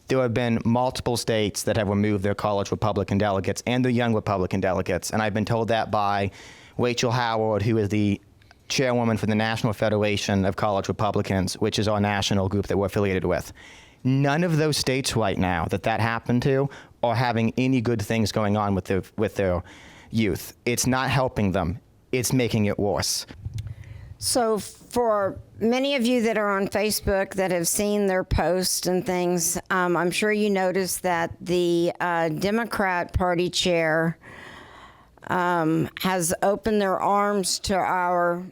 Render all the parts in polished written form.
there have been multiple states that have removed their college Republican delegates and the young Republican delegates, and I've been told that by Rachel Howard, who is the chairwoman for the National Federation of College Republicans, which is our national group that we're affiliated with. None of those states right now that happened to are having any good things going on with their youth. It's not helping them. It's making it worse. So for many of you that are on Facebook that have seen their posts and things, I'm sure you noticed that the Democrat Party chair has opened their arms to our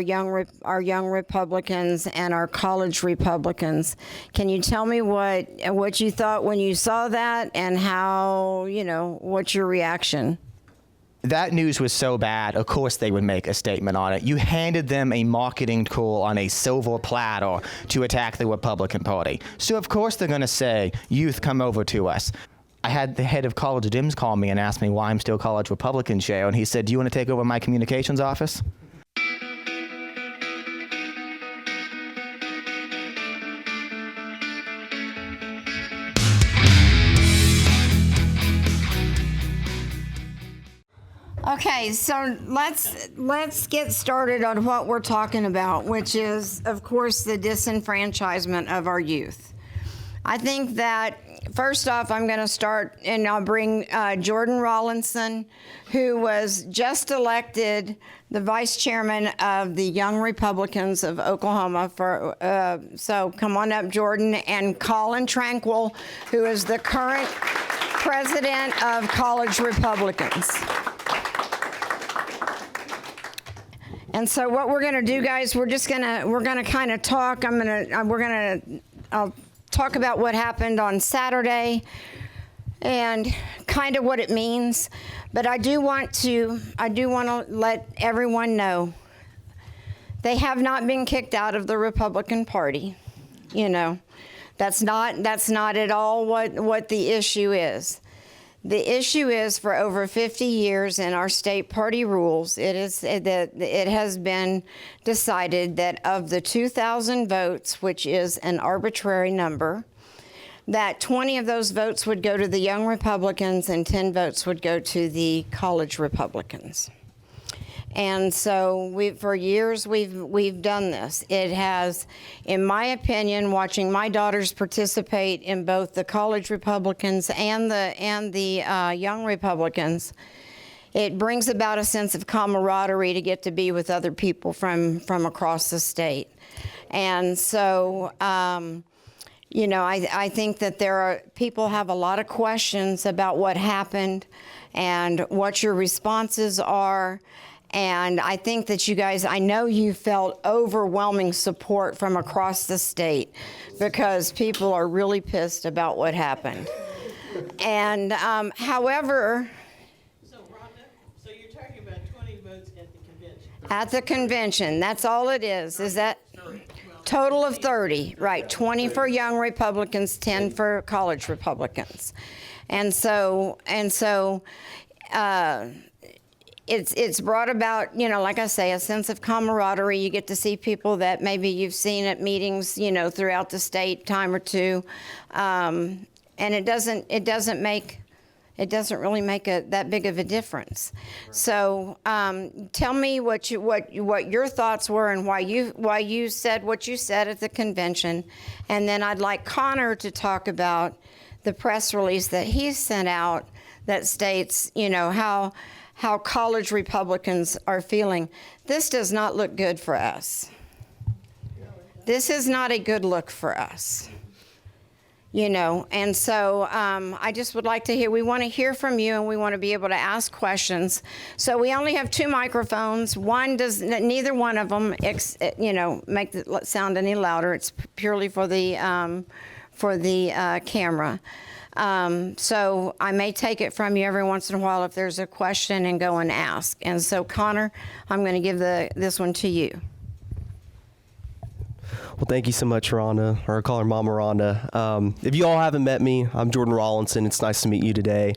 young Republicans and our college Republicans. Can you tell me what you thought when you saw that, and how, what's your reaction? That news was so bad, of course they would make a statement on it. You handed them a marketing tool on a silver platter to attack the Republican Party. So of course they're going to say, youth, come over to us. I had the head of College Dems call me and ask me why I'm still College Republican chair, and he said, do you want to take over my communications office? Okay, so let's get started on what we're talking about, which is, of course, the disenfranchisement of our youth. I think that, first off, I'm going to start, and I'll bring Jordan Rawlinson, who was just elected the vice chairman of the Young Republicans of Oklahoma. So come on up, Jordan, and Colin Tranquil, who is the current president of College Republicans. And so what we're going to do, guys, we're going to kind of talk. I'll talk about what happened on Saturday and kind of what it means. But I do want to let everyone know they have not been kicked out of the Republican Party. That's not at all what the issue is. The issue is, for over 50 years in our state party rules, it has been decided that of the 2,000 votes, which is an arbitrary number, that 20 of those votes would go to the Young Republicans and 10 votes would go to the College Republicans. And so for years we've done this. It has, in my opinion, watching my daughters participate in both the College Republicans and the Young Republicans, it brings about a sense of camaraderie to get to be with other people from across the state. And so, I think that people have a lot of questions about what happened and what your responses are. And I think that you guys, I know you felt overwhelming support from across the state because people are really pissed about what happened. And however... So Rhonda, so you're talking about 20 votes at the convention? At the convention, that's all it is that total of 30, right, 20 for Young Republicans, 10 for College Republicans. And so, it's brought about, like I say, a sense of camaraderie. You get to see people that maybe you've seen at meetings, throughout the state, time or two, and it doesn't really make that big of a difference. So tell me what your thoughts were and why you said what you said at the convention, and then I'd like Connor to talk about the press release that he sent out that states, how college Republicans are feeling. This does not look good for us. This is not a good look for us. And so I just would like to we want to hear from you, and we want to be able to ask questions. So we only have 2 microphones. Neither one of them, make the sound any louder. It's purely for the camera. So I may take it from you every once in a while if there's a question and go and ask. And so Connor, I'm going to give this one to you. Well, thank you so much, Rhonda, or I call her Mama Rhonda. If you all haven't met me, I'm Jordan Rawlinson. It's nice to meet you today.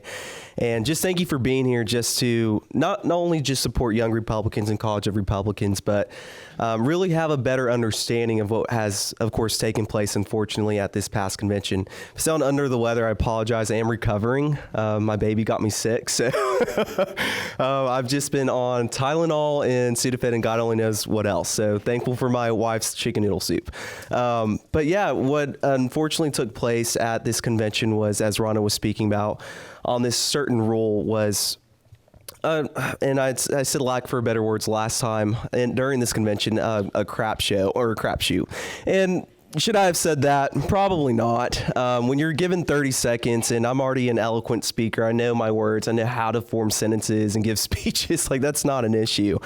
And just thank you for being here just to not only just support young Republicans and College of Republicans, but really have a better understanding of what has, of course, taken place, unfortunately, at this past convention. If I sound under the weather, I apologize. I am recovering. My baby got me sick, so I've just been on Tylenol and Sudafed and God only knows what else. So thankful for my wife's chicken noodle soup. But yeah, what unfortunately took place at this convention was, as Rhonda was speaking about, on this certain rule was, and I said lack for better words last time, and during this convention, a crap show or a crapshoot. And should I have said that? Probably not. When you're given 30 seconds, and I'm already an eloquent speaker, I know my words, I know how to form sentences and give speeches, like that's not an issue.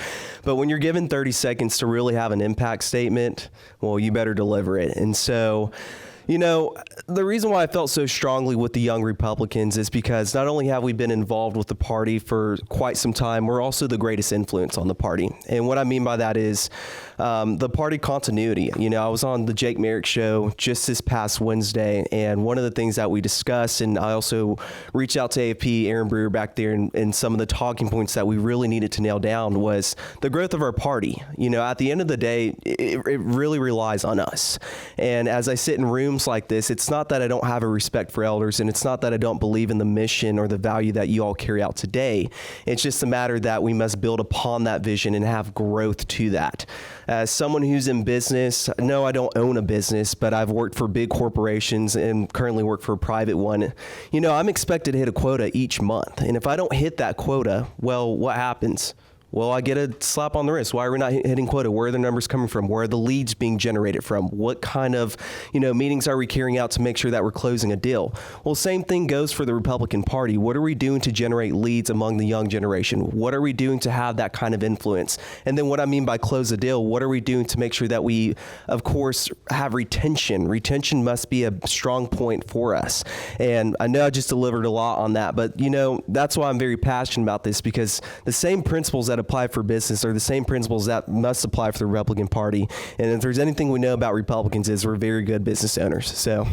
But when you're given 30 seconds to really have an impact statement, well, you better deliver it. And so, you know, the reason why I felt so strongly with the young Republicans is because not only have we been involved with the party for quite some time, we're also the greatest influence on the party. And what I mean by that is the party continuity. You know, I was on the Jake Merrick show just this past Wednesday, and one of the things that we discussed, and I also reached out to AFP, Aaron Brewer back there, and some of the talking points that we really needed to nail down was the growth of our party. You know, at the end of the day, it really relies on us. And as I sit in rooms like this, it's not that I don't have a respect for elders, and it's not that I don't believe in the mission or the value that you all carry out today. It's just a matter that we must build upon that vision and have growth to that. As someone who's in business, no, I don't own a business, but I've worked for big corporations and currently work for a private one. You know, I'm expected to hit a quota each month. And if I don't hit that quota, well, what happens? Well, I get a slap on the wrist. Why are we not hitting quota? Where are the numbers coming from? Where are the leads being generated from? What kind of, meetings are we carrying out to make sure that we're closing a deal? Well, same thing goes for the Republican Party. What are we doing to generate leads among the young generation? What are we doing to have that kind of influence? And then what I mean by close a deal, what are we doing to make sure that we, of course, have retention? Retention must be a strong point for us. And I know I just delivered a lot on that, but, that's why I'm very passionate about this, because the same principles that apply for business are the same principles that must apply for the Republican Party. And if there's anything we know about Republicans is we're very good business owners. So.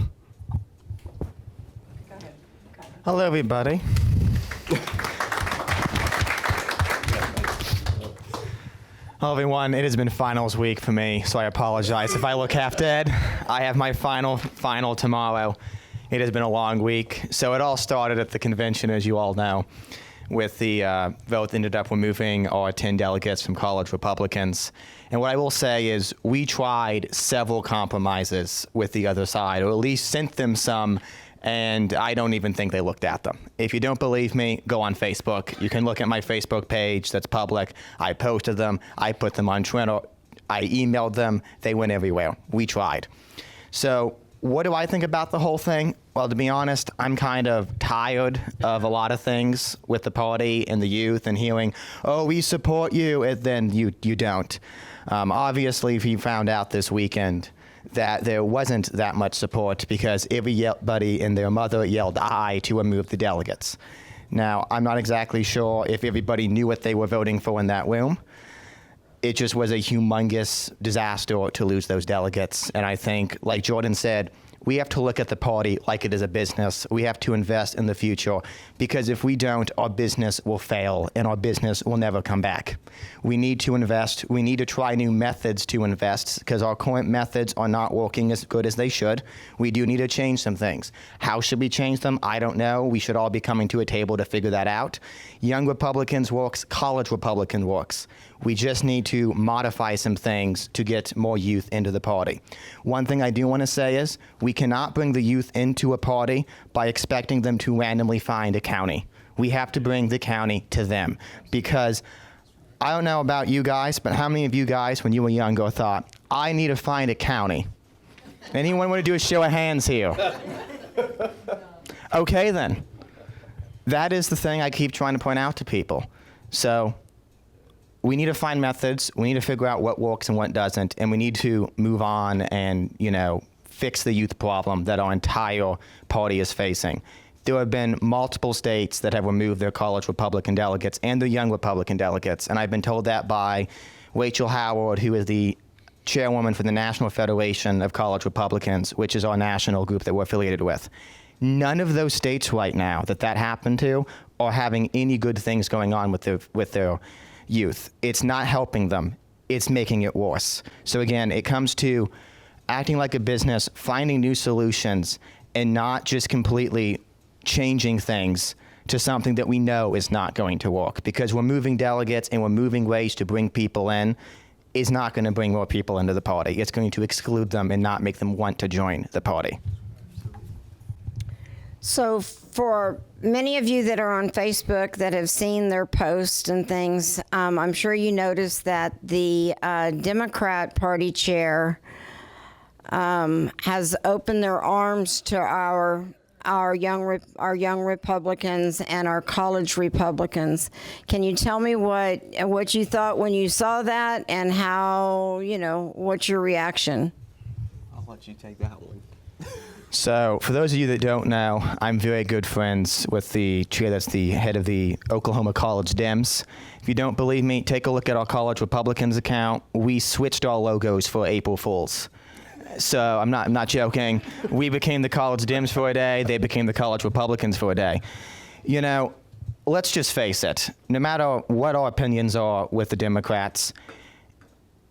Hello, everybody. Hello, everyone. It has been finals week for me, so I apologize if I look half dead. I have my final tomorrow. It has been a long week. So it all started at the convention, as you all know, with the vote that ended up removing our 10 delegates from College Republicans. And what I will say is we tried several compromises with the other side, or at least sent them some, and I don't even think they looked at them. If you don't believe me, go on Facebook. You can look at my Facebook page that's public. I posted them. I put them on Twitter. I emailed them. They went everywhere. We tried. So what do I think about the whole thing? Well, to be honest, I'm kind of tired of a lot of things with the party and the youth and hearing, oh, we support you, and then you don't. Obviously, if you found out this weekend that there wasn't that much support because everybody and their mother yelled aye to remove the delegates. Now, I'm not exactly sure if everybody knew what they were voting for in that room. It just was a humongous disaster to lose those delegates. And I think, like Jordan said, we have to look at the party like it is a business. We have to invest in the future, because if we don't, our business will fail and our business will never come back. We need to invest. We need to try new methods to invest, because our current methods are not working as good as they should. We do need to change some things. How should we change them? I don't know. We should all be coming to a table to figure that out. Young Republicans works, College Republican works. We just need to modify some things to get more youth into the party. One thing I do want to say is we cannot bring the youth into a party by expecting them to randomly find a county. We have to bring the county to them, because I don't know about you guys, but how many of you guys, when you were younger, thought, I need to find a county? Anyone want to do a show of hands here? Okay, then. That is the thing I keep trying to point out to people. So we need to find methods. We need to figure out what works and what doesn't, and we need to move on and, fix the youth problem that our entire party is facing. There have been multiple states that have removed their College Republican delegates and their young Republican delegates, and I've been told that by Rachel Howard, who is the chairwoman for the National Federation of College Republicans, which is our national group that we're affiliated with. None of those states right now that happened to are having any good things going on with their youth. It's not helping them. It's making it worse. So again, it comes to acting like a business, finding new solutions, and not just completely changing things to something that we know is not going to work. Because we're moving delegates and we're moving ways to bring people in is not going to bring more people into the party. It's going to exclude them and not make them want to join the party. So for many of you that are on Facebook that have seen their posts and things, I'm sure you noticed that the Democrat Party chair has opened their arms to our young Republicans and our college Republicans. Can you tell me what you thought when you saw that, and how, what's your reaction? I'll let you take that one. So, for those of you that don't know, I'm very good friends with the chair that's the head of the Oklahoma College Dems. If you don't believe me, take a look at our College Republicans account. We switched our logos for April Fools. So, I'm not joking. We became the College Dems for a day. They became the College Republicans for a day. Let's just face it. No matter what our opinions are with the Democrats,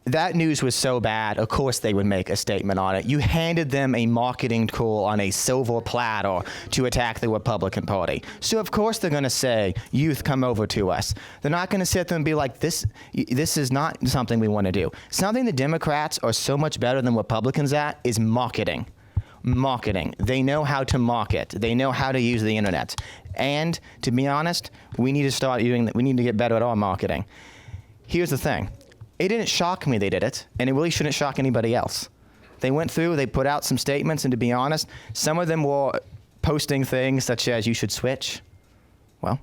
that news was so bad, of course they would make a statement on it. You handed them a marketing tool on a silver platter to attack the Republican Party. So of course they're going to say, youth, come over to us. They're not going to sit there and be like, this is not something we want to do. Something the Democrats are so much better than Republicans at is marketing. Marketing. They know how to market. They know how to use the internet. And to be honest, we need to start doing that. We need to get better at our marketing. Here's the thing. It didn't shock me they did it, and it really shouldn't shock anybody else. They went through, they put out some statements, and to be honest, some of them were posting things such as, you should switch. Well,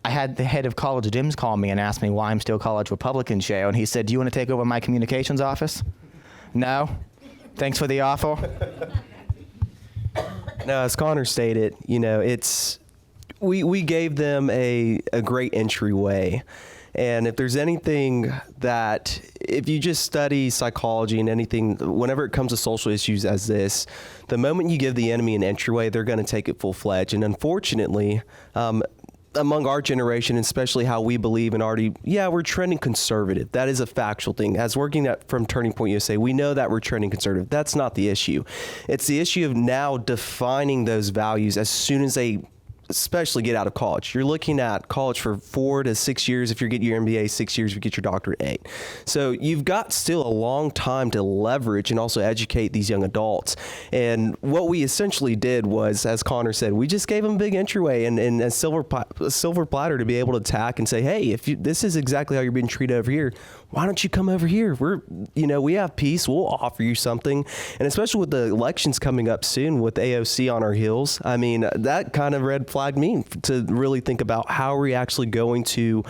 I had the head of College Dems call me and ask me why I'm still College Republican chair, and he said, do you want to take over my communications office? No? Thanks for the offer. No, as Connor stated, we gave them a great entryway. And if there's anything that, if you just study psychology and anything, whenever it comes to social issues as this, the moment you give the enemy an entryway, they're going to take it full-fledged. And unfortunately, among our generation, especially how we believe in already, we're trending conservative. That is a factual thing. As working from Turning Point USA, we know that we're trending conservative. That's not the issue. It's the issue of now defining those values as soon as they especially get out of college. You're looking at college for 4 to 6 years. If you get your MBA, 6 years, if you get your doctorate, 8. So you've got still a long time to leverage and also educate these young adults. And what we essentially did was, as Connor said, we just gave them a big entryway and a silver platter to be able to attack and say, hey, if this is exactly how you're being treated over here, why don't you come over here? We have peace. We'll offer you something. And especially with the elections coming up soon with AOC on our heels, I mean, that kind of red flagged me to really think about how are we actually going to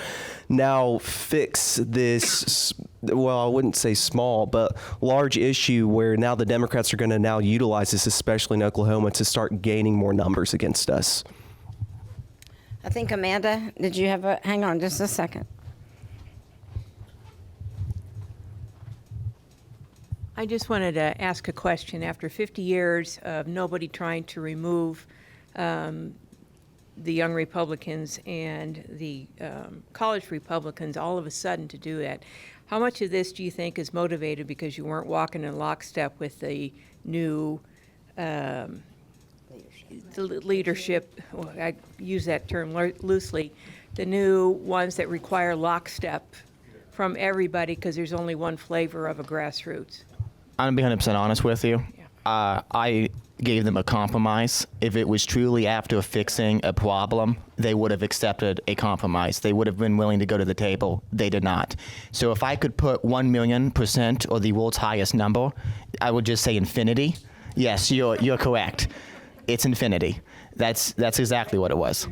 now fix this, well, I wouldn't say small, but large issue where now the Democrats are going to now utilize this, especially in Oklahoma, to start gaining more numbers against us. I think, Amanda, did you have hang on just a second. I just wanted to ask a question. After 50 years of nobody trying to remove the young Republicans and the college Republicans all of a sudden to do that, how much of this do you think is motivated because you weren't walking in lockstep with the new leadership, well, I use that term loosely, the new ones that require lockstep from everybody because there's only one flavor of a grassroots? I'm going to be 100% honest with you. I gave them a compromise. If it was truly after fixing a problem, they would have accepted a compromise. They would have been willing to go to the table. They did not. So if I could put 1,000,000% or the world's highest number, I would just say infinity. Yes, you're correct. It's infinity. That's exactly what it was.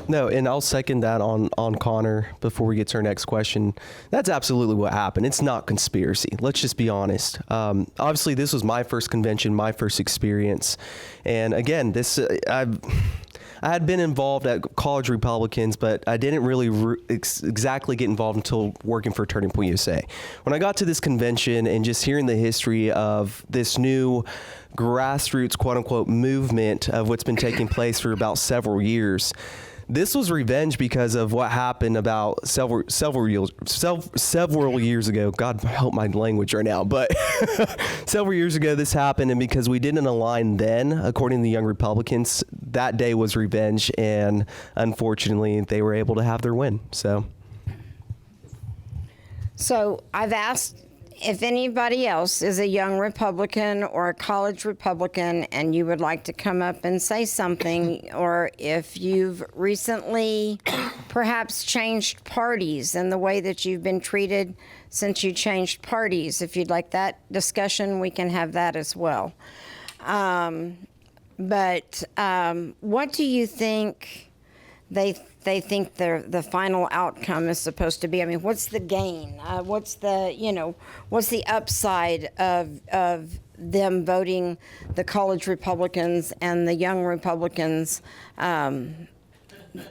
No, and I'll second that on Connor before we get to our next question. That's absolutely what happened. It's not conspiracy. Let's just be honest. Obviously, this was my first convention, my first experience. And again, I had been involved at College Republicans, but I didn't really exactly get involved until working for Turning Point USA. When I got to this convention and just hearing the history of this new grassroots, quote unquote, movement of what's been taking place for about several years, this was revenge because of what happened about several years ago. God help my language right now, but several years ago this happened, and because we didn't align then, according to the Young Republicans, that day was revenge, and unfortunately, they were able to have their win. So I've asked if anybody else is a young Republican or a college Republican and you would like to come up and say something, or if you've recently perhaps changed parties and the way that you've been treated since you changed parties. If you'd like that discussion, we can have that as well. But what do you think they think the final outcome is supposed to be? I mean, what's the gain? What's the upside of them voting the college Republicans and the young Republicans I can answer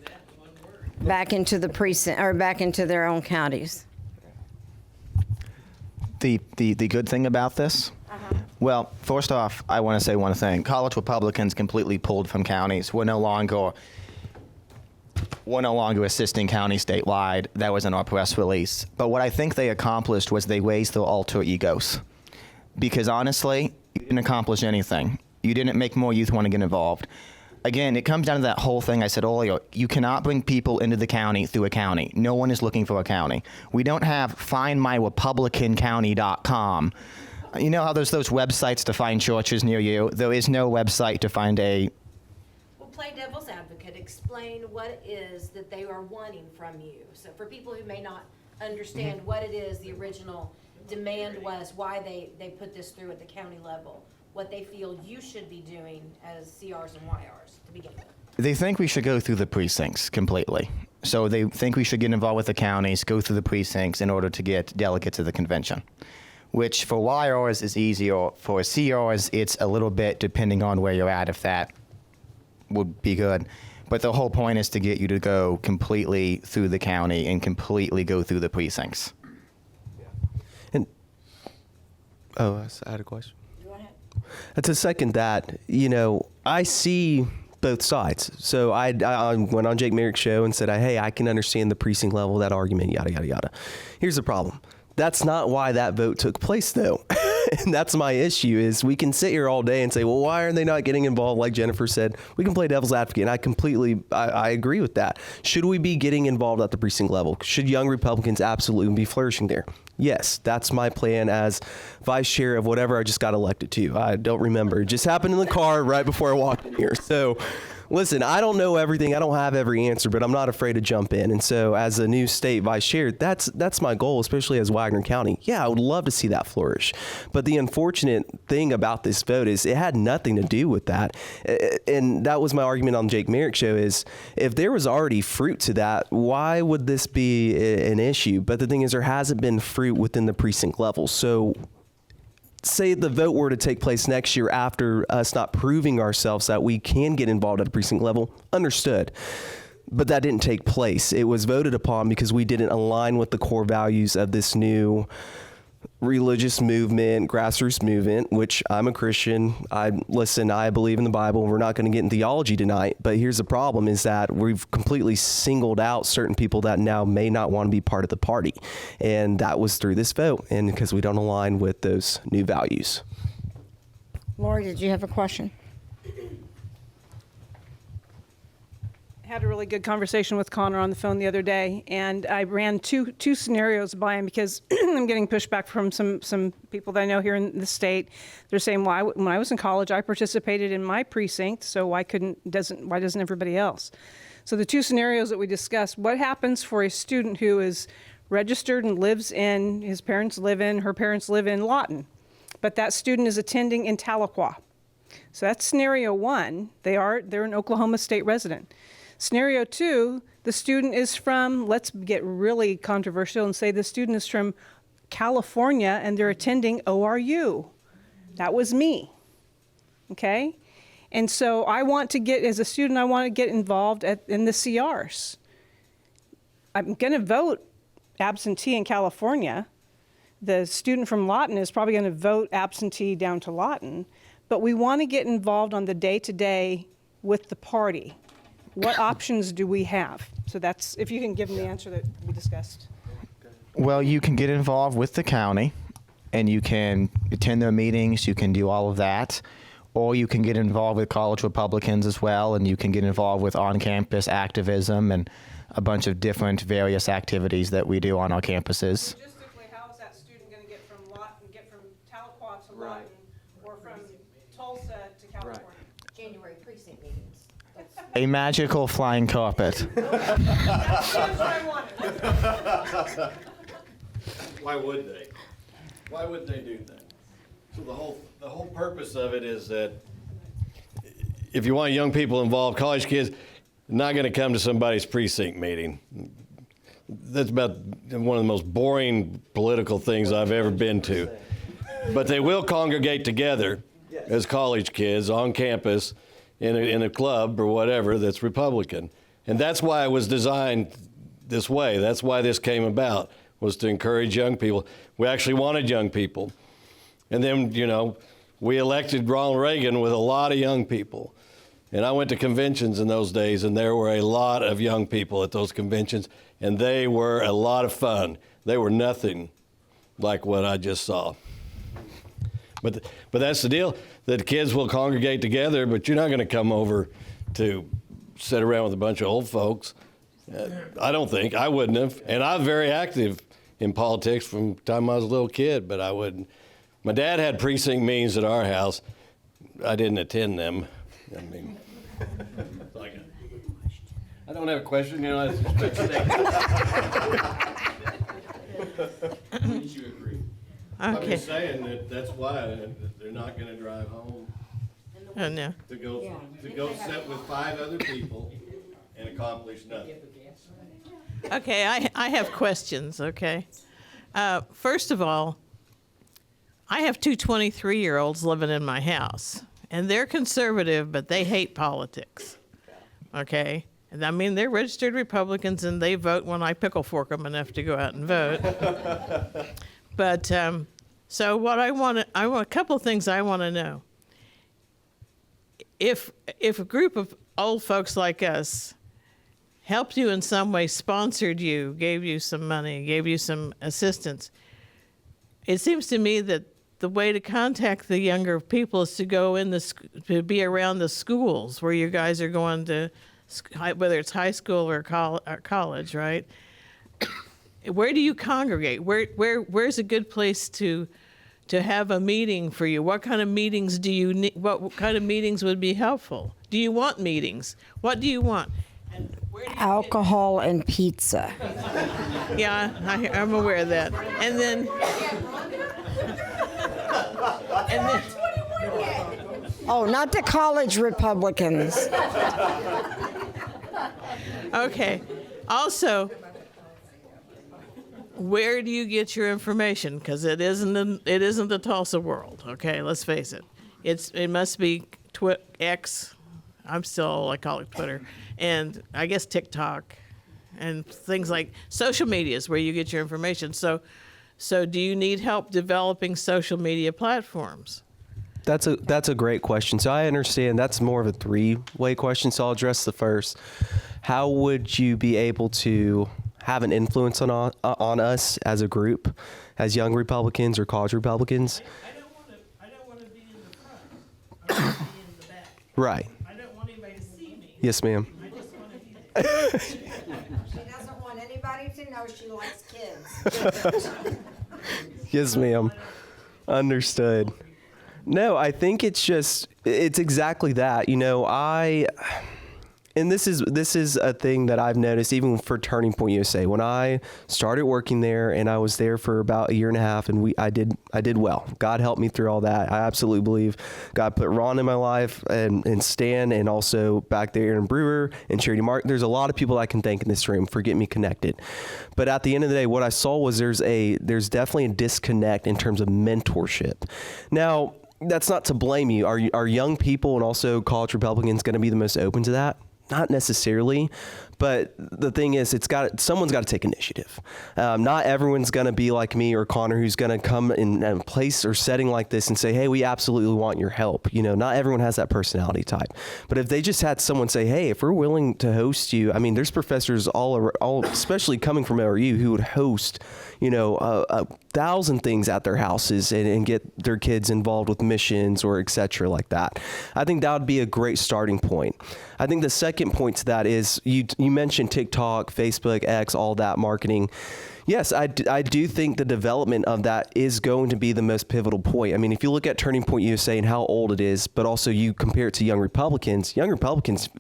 that in one word. back into the precinct or back into their own counties? The good thing about this? Well, first off, I want to say one thing. College Republicans completely pulled from counties. We're no longer assisting counties statewide. That was in our press release. But what I think they accomplished was they raised their alter egos. Because honestly, you didn't accomplish anything. You didn't make more youth want to get involved. Again, it comes down to that whole thing I said earlier. You cannot bring people into the county through a county. No one is looking for a county. We don't have findmyrepublicancounty.com. You know how there's those websites to find churches near you? There is no website to find a... Well, play devil's advocate. Explain what it is that they are wanting from you. So for people who may not understand what it is the original demand was, why they put this through at the county level, what they feel you should be doing as CRs and YRs to begin with. They think we should go through the precincts completely. So they think we should get involved with the counties, go through the precincts in order to get delegates to the convention, which for YRs is easier. For CRs, it's a little bit depending on where you're at, if that would be good. But the whole point is to get you to go completely through the county and completely go through the precincts. And I had a question. Go ahead. To second that, I see both sides. So I went on Jake Merrick's show and said, hey, I can understand the precinct level, that argument, yada, yada, yada. Here's the problem. That's not why that vote took place, though. And that's my issue, is we can sit here all day and say, well, why are they not getting involved? Like Jennifer said, we can play devil's advocate, and I agree with that. Should we be getting involved at the precinct level? Should young Republicans absolutely be flourishing there? Yes, that's my plan as vice chair of whatever I just got elected to. I don't remember. It just happened in the car right before I walked in here. So listen, I don't know everything. I don't have every answer, but I'm not afraid to jump in. And so as a new state vice chair, that's my goal, especially as Wagner County. Yeah, I would love to see that flourish. But the unfortunate thing about this vote is it had nothing to do with that. And that was my argument on Jake Merrick's show, is if there was already fruit to that, why would this be an issue? But the thing is, there hasn't been fruit within the precinct level. So say the vote were to take place next year after us not proving ourselves that we can get involved at a precinct level, understood. But that didn't take place. It was voted upon because we didn't align with the core values of this new religious movement, grassroots movement, which I'm a Christian. I believe in the Bible. We're not going to get in theology tonight, but here's the problem, is that we've completely singled out certain people that now may not want to be part of the party. And that was through this vote, and because we don't align with those new values. Lori, did you have a question? Had a really good conversation with Connor on the phone the other day, and I ran two scenarios by him because I'm getting pushback from some people that I know here in the state. They're saying, "Why, when I was in college, I participated in my precinct, so why doesn't everybody else?" So the two scenarios that we discussed: what happens for a student who is registered and her parents live in Lawton, but that student is attending in Tahlequah. So that's scenario one. They're an Oklahoma State resident. Scenario two, the student is from, let's get really controversial and say the student is from California and they're attending ORU. That was me, okay? And so I want to get, as a student, I want to get involved in the CRs. I'm going to vote absentee in California. The student from Lawton is probably going to vote absentee down to Lawton. But we want to get involved on the day-to-day with the party. What options do we have? So that's, if you can give them the answer that we discussed. Well, you can get involved with the county, and you can attend their meetings. You can do all of that. Or you can get involved with college Republicans as well, and you can get involved with on-campus activism and a bunch of different various activities that we do on our campuses. Logistically, how is that student going to get from Tahlequah to Lawton, or from Tulsa to California? January precinct meetings. A magical flying carpet. That's what I wanted. Why would they? Why would they do that? So the whole purpose of it is that if you want young people involved, college kids, not going to come to somebody's precinct meeting. That's about one of the most boring political things I've ever been to. But they will congregate together as college kids on campus in a club or whatever that's Republican. And that's why it was designed this way. That's why this came about, was to encourage young people. We actually wanted young people. And then, you know, we elected Ronald Reagan with a lot of young people. And I went to conventions in those days, and there were a lot of young people at those conventions, and they were a lot of fun. They were nothing like what I just saw. But that's the deal, that kids will congregate together, but you're not going to come over to sit around with a bunch of old folks. I don't think. I wouldn't have. And I'm very active in politics from the time I was a little kid, but I wouldn't. My dad had precinct meetings at our house. I didn't attend them. I mean, I don't have a question, you know, that's just a statement. Wouldn't you agree? I'm Okay. just saying that that's why they're not gonna drive home Oh, no. to go sit with 5 other people and accomplish nothing. Okay, I have questions, okay? First of all, I have two 23-year-olds living in my house, and they're conservative, but they hate politics, okay? And I mean, they're registered Republicans, and they vote when I pickle fork them enough to go out and vote. But, so what I want a couple of things I want to know. If a group of old folks like us helped you in some way, sponsored you, gave you some money, gave you some assistance, it seems to me that the way to contact the younger people is to go to be around the schools where you guys are going to, whether it's high school or college, right? Where do you congregate? Where's a good place to have a meeting for you? What kind of meetings do you need? What kind of meetings would be helpful? Do you want meetings? What do you want? And where do you Alcohol and pizza. Yeah, I'm aware of that. And then, Oh, not the college Republicans. okay. Also, where do you get your information? Because it isn't the Tulsa world. Okay, let's face it. It must be X. I call it Twitter, and I guess TikTok, and things like social media is where you get your information. So do you need help developing social media platforms? That's a great question. So I understand that's more of a 3-way question. So I'll address the first. How would you be able to have an influence on us as a group, as young Republicans or college Republicans? I don't want to be in the front. I want to be in the back. Right. I don't want anybody to see me. Yes, ma'am. I just want to be there. She doesn't want anybody to know she likes kids. Yes, ma'am. Understood. No, I think it's exactly that. You know, and this is a thing that I've noticed even for Turning Point USA. When I started working there, and I was there for about 1.5 years, and I did well. God helped me through all that. I absolutely believe God put Ron in my life, and Stan, and also back there Aaron Brewer and Charity Mark. There's a lot of people I can thank in this room for getting me connected. But at the end of the day, what I saw was there's definitely a disconnect in terms of mentorship. Now, that's not to blame you. Are young people and also college Republicans going to be the most open to that? Not necessarily, but the thing is, someone's got to take initiative. Not everyone's going to be like me or Connor, who's going to come in a place or setting like this and say, hey, we absolutely want your help. You know, not everyone has that personality type. But if they just had someone say, hey, if we're willing to host you, I mean, there's professors all especially coming from ORU, who would host, you know, 1,000 things at their houses and get their kids involved with missions or et cetera like that. I think that would be a great starting point. I think the second point to that is you mentioned TikTok, Facebook, X, all that marketing. Yes, I do think the development of that is going to be the most pivotal point. I mean, if you look at Turning Point USA and how old it is, but also you compare it to Young Republicans'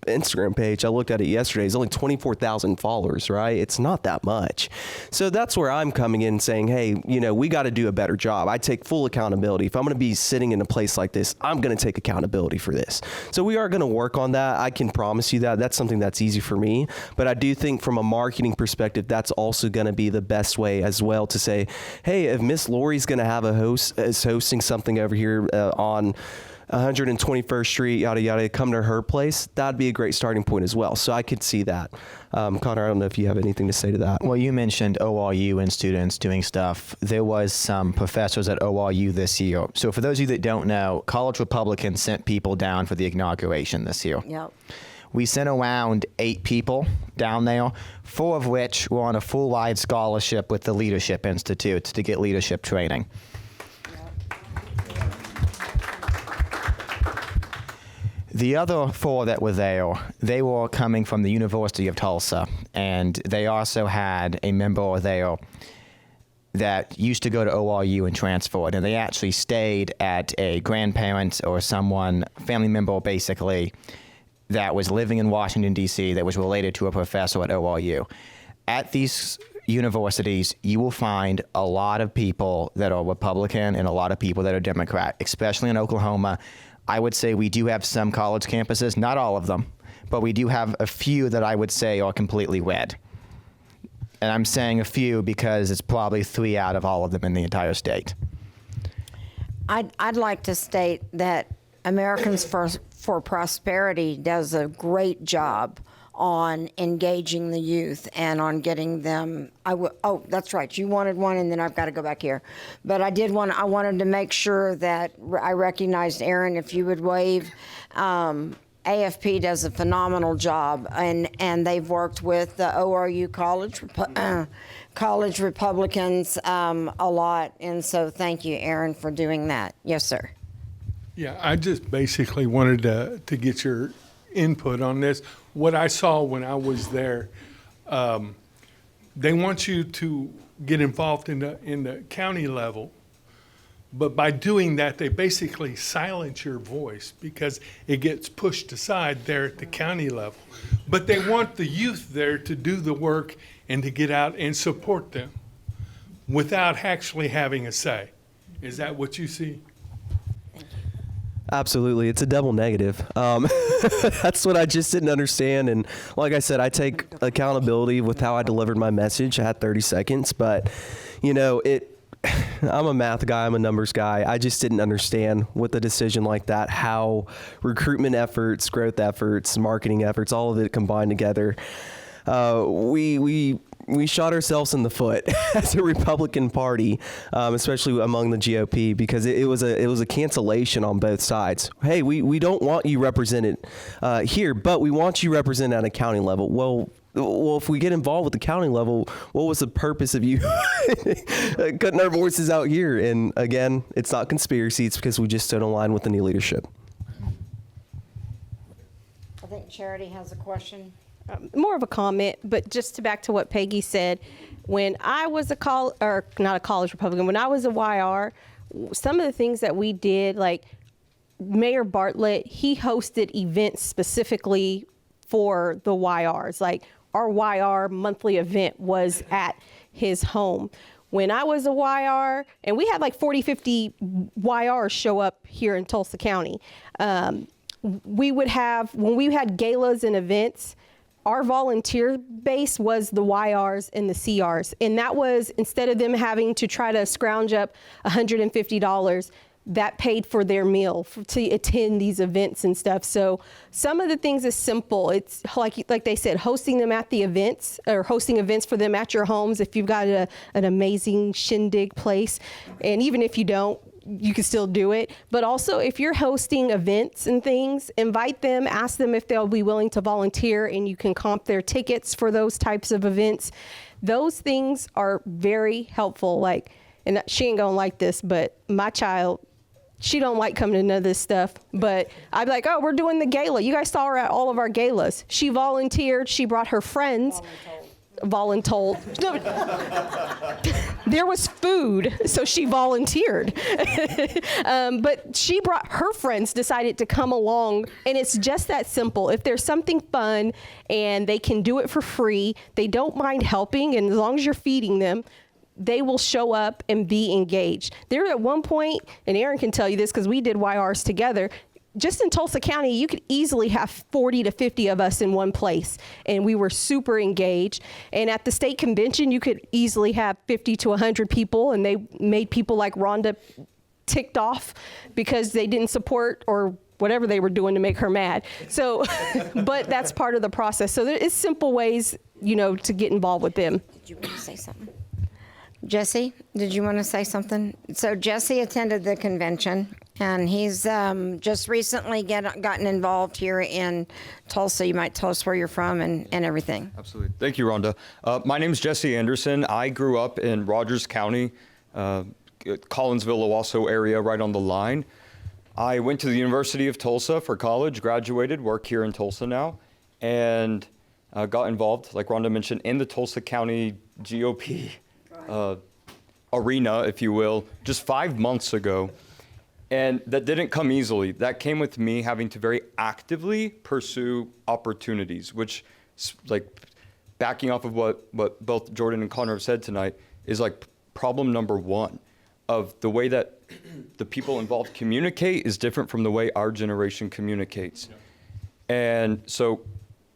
Instagram page, I looked at it yesterday, is only 24,000 followers, right? It's not that much. So that's where I'm coming in saying, hey, you know, we got to do a better job. I take full accountability. If I'm going to be sitting in a place like this, I'm going to take accountability for this. So we are going to work on that. I can promise you that. That's something that's easy for me. But I do think from a marketing perspective, that's also going to be the best way as well to say, hey, if Miss Lori's going to have is hosting something over here on 121st Street, yada, yada, come to her place, that'd be a great starting point as well. So I could see that. Connor, I don't know if you have anything to say to that. Well, you mentioned ORU and students doing stuff. There was some professors at ORU this year. So for those of you that don't know, College Republicans sent people down for the inauguration this year. Yep. We sent around 8 people down there, 4 of which were on a full-ride scholarship with the Leadership Institute to get leadership training. The other 4 that were there, they were coming from the University of Tulsa, and they also had a member there that used to go to ORU and transferred, and they actually stayed at a grandparent or someone, family member basically, that was living in Washington, D.C., that was related to a professor at ORU. At these universities, you will find a lot of people that are Republican and a lot of people that are Democrat, especially in Oklahoma. I would say we do have some college campuses, not all of them, but we do have a few that I would say are completely red. And I'm saying a few because it's probably 3 out of all of them in the entire state. I'd like to state that Americans for Prosperity does a great job on engaging the youth and on getting them. Oh, that's right. You wanted one, and then I've got to go back here. But I wanted to make sure that I recognized Aaron. If you would wave. AFP does a phenomenal job, and they've worked with the ORU college Republicans a lot. And so thank you, Aaron, for doing that. Yes, sir. Yeah, I just basically wanted to get your input on this. What I saw when I was there, they want you to get involved in the county level, but by doing that, they basically silence your voice because it gets pushed aside there at the county level. But they want the youth there to do the work and to get out and support them without actually having a say. Is that what you see? Absolutely. It's a double negative. That's what I just didn't understand. And like I said, I take accountability with how I delivered my message. I had 30 seconds, but you know, I'm a math guy. I'm a numbers guy. I just didn't understand with a decision like that, how recruitment efforts, growth efforts, marketing efforts, all of it combined together. We shot ourselves in the foot as a Republican Party, especially among the GOP, because it was a cancellation on both sides. Hey, we don't want you represented here, but we want you represented at a county level. Well, if we get involved with the county level, what was the purpose of you cutting our voices out here? And again, it's not conspiracy. It's because we just don't align with the new leadership. I think Charity has a question. More of a comment, but just back to what Peggy said. When I was not a college Republican, when I was a YR, some of the things that we did, like Mayor Bartlett, he hosted events specifically for the YRs. Like our YR monthly event was at his home. When I was a YR, and we had like 40, 50 YRs show up here in Tulsa County, we would have, when we had galas and events, our volunteer base was the YRs and the CRs. And that was, instead of them having to try to scrounge up $150, that paid for their meal to attend these events and stuff. So some of the things is simple. It's like they said, hosting them at the events or hosting events for them at your homes if you've got an amazing shindig place. And even if you don't, you can still do it. But also if you're hosting events and things, invite them, ask them if they'll be willing to volunteer, and you can comp their tickets for those types of events. Those things are very helpful. Like, and she ain't gonna like this, but my child, she don't like coming to none of this stuff, but I'd be like, oh, we're doing the gala. You guys saw her at all of our galas. She volunteered. She brought her friends. Voluntold. No, there was food, so she volunteered. But she brought her friends, decided to come along, and it's just that simple. If there's something fun and they can do it for free, they don't mind helping, and as long as you're feeding them, they will show up and be engaged. There at one point, and Aaron can tell you this because we did YRs together, just in Tulsa County, you could easily have 40 to 50 of us in one place, and we were super engaged. And at the state convention, you could easily have 50 to 100 people, and they made people like Rhonda ticked off because they didn't support or whatever they were doing to make her mad. So, but that's part of the process. So there is simple ways, to get involved with them. Did you want to say something? Jesse, did you want to say something? So Jesse attended the convention, and he's just recently gotten involved here in Tulsa. You might tell us where you're from and everything. Absolutely. Thank you, Rhonda. My name is Jesse Anderson. I grew up in Rogers County, Collinsville, Owasso area, right on the line. I went to the University of Tulsa for college, graduated, work here in Tulsa now, and got involved, like Rhonda mentioned, in the Tulsa County GOP arena, if you will, just 5 months ago. And that didn't come easily. That came with me having to very actively pursue opportunities, which, like, backing off of what both Jordan and Connor have said tonight, is like problem number one of the way that the people involved communicate is different from the way our generation communicates. Yeah. And so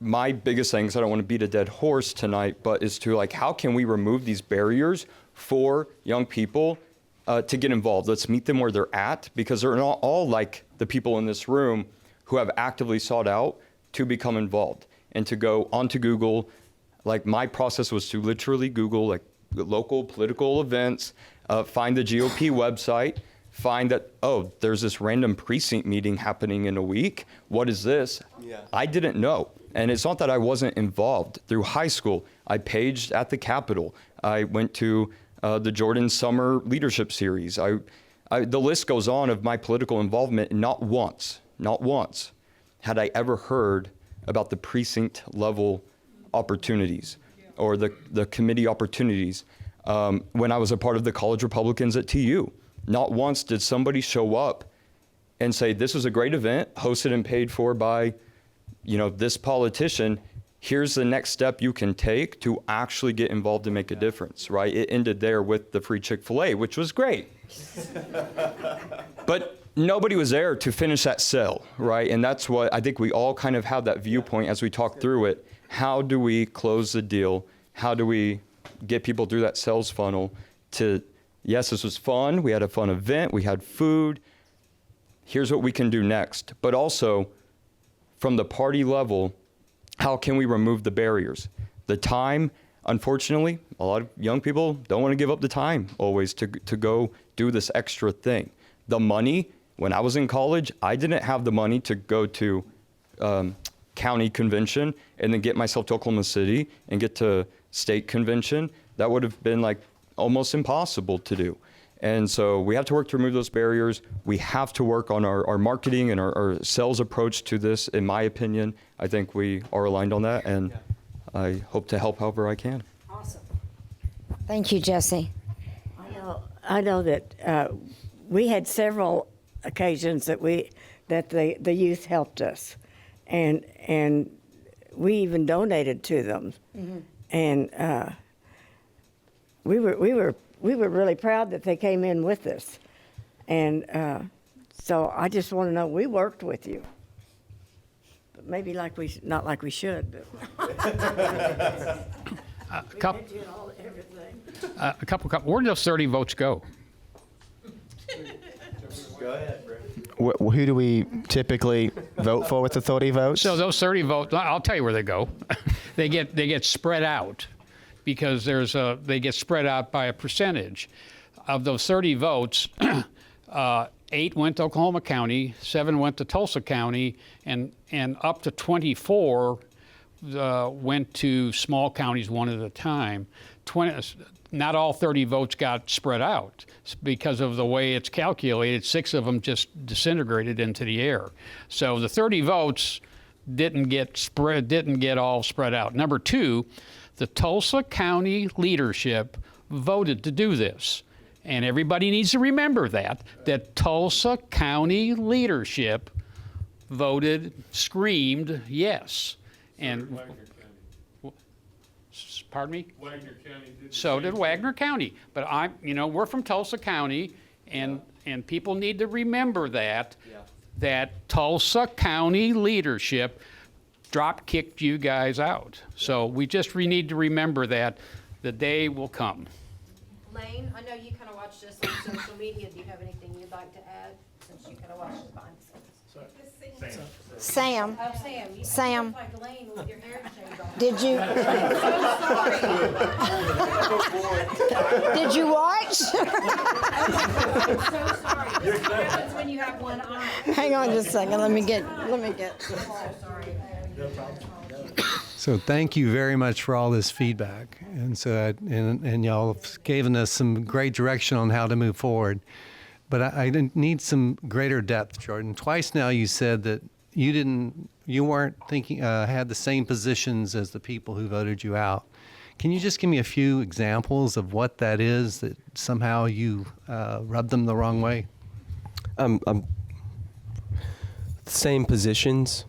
my biggest thing is, I don't want to beat a dead horse tonight, but is to, like, how can we remove these barriers for young people to get involved? Let's meet them where they're at, because they're not all like the people in this room who have actively sought out to become involved and to go onto Google. Like, my process was to literally Google like local political events, find the GOP website, find that, oh, there's this random precinct meeting happening in a week. What is this? Yeah. I didn't know. And it's not that I wasn't involved. Through high school, I paged at the Capitol. I went to the Jordan Summer Leadership Series. The list goes on of my political involvement. Not once had I ever heard about the precinct level opportunities or the committee opportunities when I was a part of the College Republicans at TU. Not once did somebody show up and say, this was a great event, hosted and paid for by this politician. Here's the next step you can take to actually get involved and make a difference, right? It ended there with the free Chick-fil-A, which was great. But nobody was there to finish that sell, right? And that's what I think we all kind of have that viewpoint as we talk through it. How do we close the deal? How do we get people through that sales funnel to, yes, this was fun. We had a fun event. We had food. Here's what we can do next. But also, from the party level, how can we remove the barriers? The time, unfortunately, a lot of young people don't want to give up the time always to go do this extra thing. The money, when I was in college, I didn't have the money to go to county convention and then get myself to Oklahoma City and get to state convention. That would have been like almost impossible to do. And so we have to work to remove those barriers. We have to work on our marketing and our sales approach to this, in my opinion. I think we are aligned on that, and I hope to help however I can. Awesome. Thank you, Jesse. I know that we had several occasions that the youth helped us, and we even donated to them. Mm-hmm. And we were really proud that they came in with us. And so I just want to know, we worked with you. But maybe not like we should. A couple, where did those 30 votes go? Who do we typically vote for with the 30 votes? So those 30 votes, I'll tell you where they go. They get spread out because they get spread out by a percentage. Of those 30 votes, 8 went to Oklahoma County, 7 went to Tulsa County, and up to 24 went to small counties one at a time. Not all 30 votes got spread out because of the way it's calculated. 6 of them just disintegrated into the air. So the 30 votes didn't get all spread out. Number 2, the Tulsa County leadership voted to do this. And everybody needs to remember that Tulsa County leadership screamed yes. And pardon me? Wagner County did. So did Wagner County. But we're from Tulsa County, and people need to remember that Tulsa County leadership drop kicked you guys out. So we need to remember that the day will come. Lane, I know you kind of watch this on social media. Do you have anything you'd like to add, since you kind of watch this behind the scenes? Sam, Oh, Sam, you Sam. look like Lane with your hair shaved off. did you, did you watch? I'm so sorry. This happens when you have one eye. Hang on just a second, let me get. So sorry. So thank you very much for all this feedback, and and y'all have given us some great direction on how to move forward. But I need some greater depth, Jordan. Twice now you said that you weren't thinking had the same positions as the people who voted you out. Can you just give me a few examples of what that is that somehow you rubbed them the wrong way? Same positions.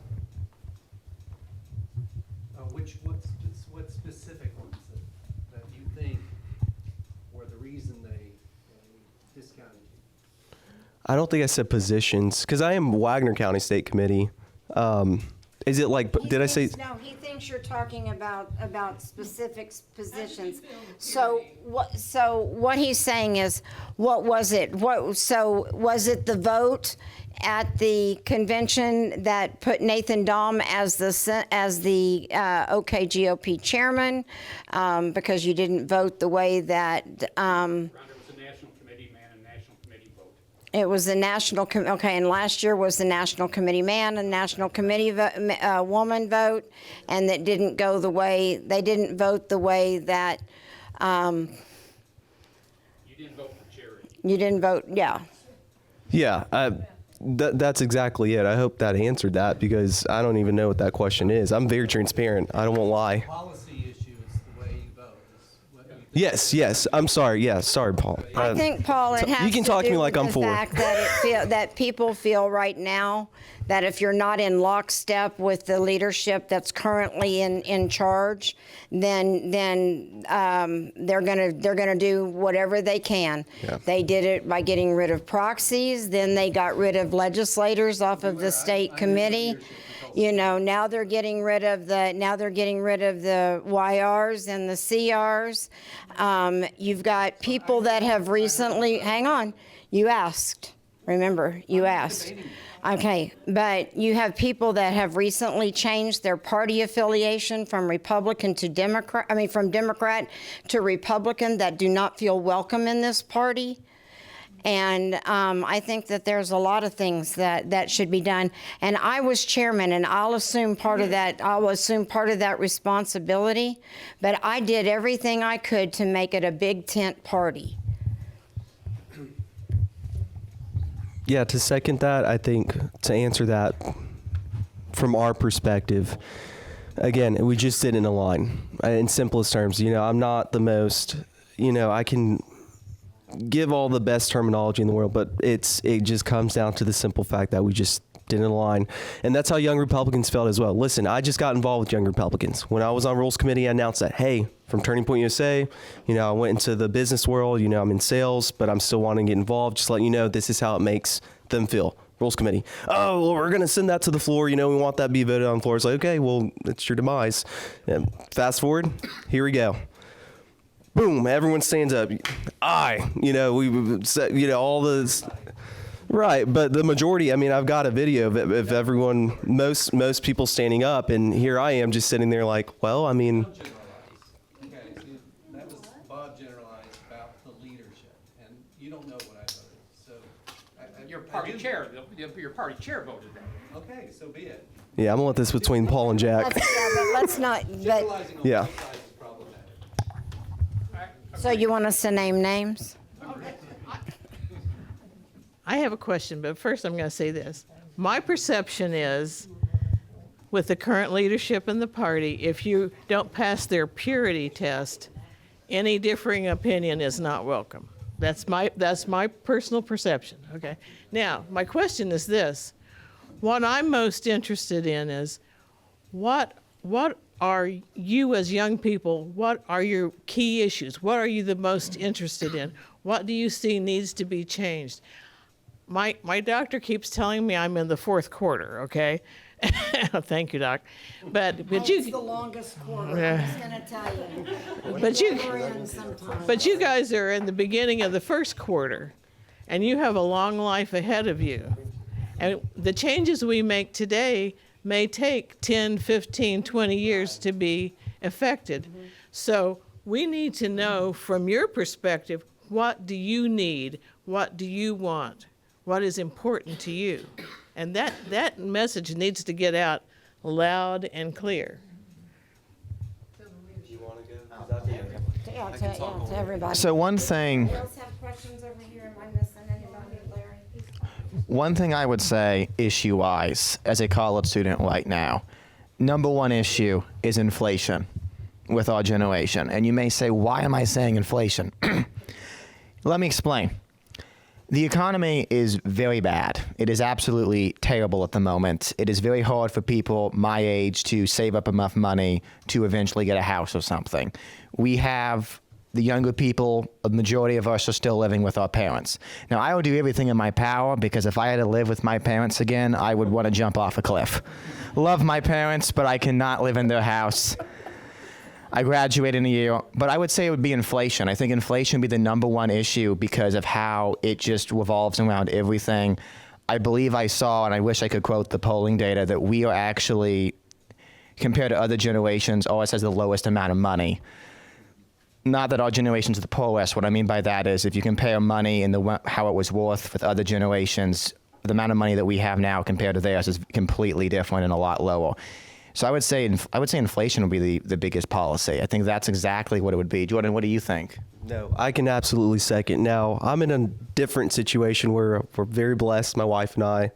What specific ones that you think were the reason they discounted you? I don't think I said positions because I am Wagner County State Committee. Is it like? Did I say? No, he thinks you're talking about specific positions. So what he's saying is, what was it? Was it the vote at the convention that put Nathan Dahm as the OK GOP chairman, because you didn't vote the way that. It was the national, okay, and last year was the national committee man and national committee woman vote, and that didn't go the way, they didn't vote the way that. You didn't vote for Jerry. You didn't vote, yeah. Yeah, that's exactly it. I hope that answered that because I don't even know what that question is. I'm very transparent. I don't want to lie. Policy issue is the way you vote. Yes. I'm sorry. Yeah, sorry, Paul. I think, Paul, it has you can to talk to do me like with I'm the four. fact that people feel right now that if you're not in lockstep with the leadership that's currently in charge, then they're gonna do whatever they can. Yeah. They did it by getting rid of proxies. Then they got rid of legislators off of the state committee. Now they're getting rid of the YRs and the CRs. You've got people that have recently, hang on, you asked. Remember, you asked. Okay, but you have people that have recently changed their party affiliation from Republican to Democrat, from Democrat to Republican that do not feel welcome in this party. And I think that there's a lot of things that should be done. And I was chairman, and I'll assume part of that responsibility. But I did everything I could to make it a big tent party. Yeah, to second that, I think to answer that from our perspective, again, we just didn't align. In simplest terms, I'm not the most, I can give all the best terminology in the world, but it just comes down to the simple fact that we just didn't align. And that's how Young Republicans felt as well. Listen, I just got involved with Young Republicans. When I was on Rules Committee, I announced that, hey, from Turning Point USA, I went into the business world, I'm in sales, but I'm still wanting to get involved. Just let you know, this is how it makes them feel. Rules Committee. Oh, well, we're going to send that to the floor. We want that to be voted on the floor. It's like, okay, well, it's your demise. And fast forward, here we go. Boom, everyone stands up. We said, all this. Right, but the majority, I mean, I've got a video of everyone, most people standing up, and here I am just sitting there like, well, I mean. Okay, see, that was Bob generalized about the leadership, and you don't know what I voted, so. Your party chair, your party chair voted that. Okay, so be it. Yeah, I'm gonna let this between Paul and Jack. Yeah, but let's not, but, Generalizing on Yeah. both sides is problematic. so you want us to name names? I have a question, but first I'm going to say this. My perception is, with the current leadership in the party, if you don't pass their purity test, any differing opinion is not welcome. That's my personal perception. Okay. Now, my question is this: what I'm most interested in is, what are you as young people? What are your key issues? What are you the most interested in? What do you see needs to be changed? My doctor keeps telling me I'm in the fourth quarter, okay? Thank you, Doc. But you. It's the longest quarter, I'm just gonna tell you. But you. We're in sometime. But you guys are in the beginning of the first quarter, and you have a long life ahead of you. And the changes we make today may take 10, 15, 20 years to be effected. So we need to know from your perspective, what do you need? What do you want? What is important to you? And that message needs to get out loud and clear. Yeah, to everybody. So one thing, Anyone else have questions over here? Am I missing anybody, Larry? one thing I would say issue-wise as a college student right now, number one issue is inflation with our generation. And you may say, why am I saying inflation? Let me explain. The economy is very bad. It is absolutely terrible at the moment. It is very hard for people my age to save up enough money to eventually get a house or something. We have the younger people, a majority of us are still living with our parents. Now, I would do everything in my power, because if I had to live with my parents again, I would want to jump off a cliff. Love my parents, but I cannot live in their house. I graduate in a year, but I would say it would be inflation. I think inflation would be the number one issue because of how it just revolves around everything. I believe I saw, and I wish I could quote the polling data, that we are actually, compared to other generations, always has the lowest amount of money. Not that our generation's the poorest. What I mean by that is if you compare money and how it was worth with other generations, the amount of money that we have now compared to theirs is completely different and a lot lower. So I would say inflation would be the biggest policy. I think that's exactly what it would be. Jordan, what do you think? No, I can absolutely second. Now, I'm in a different situation where we're very blessed, my wife and I.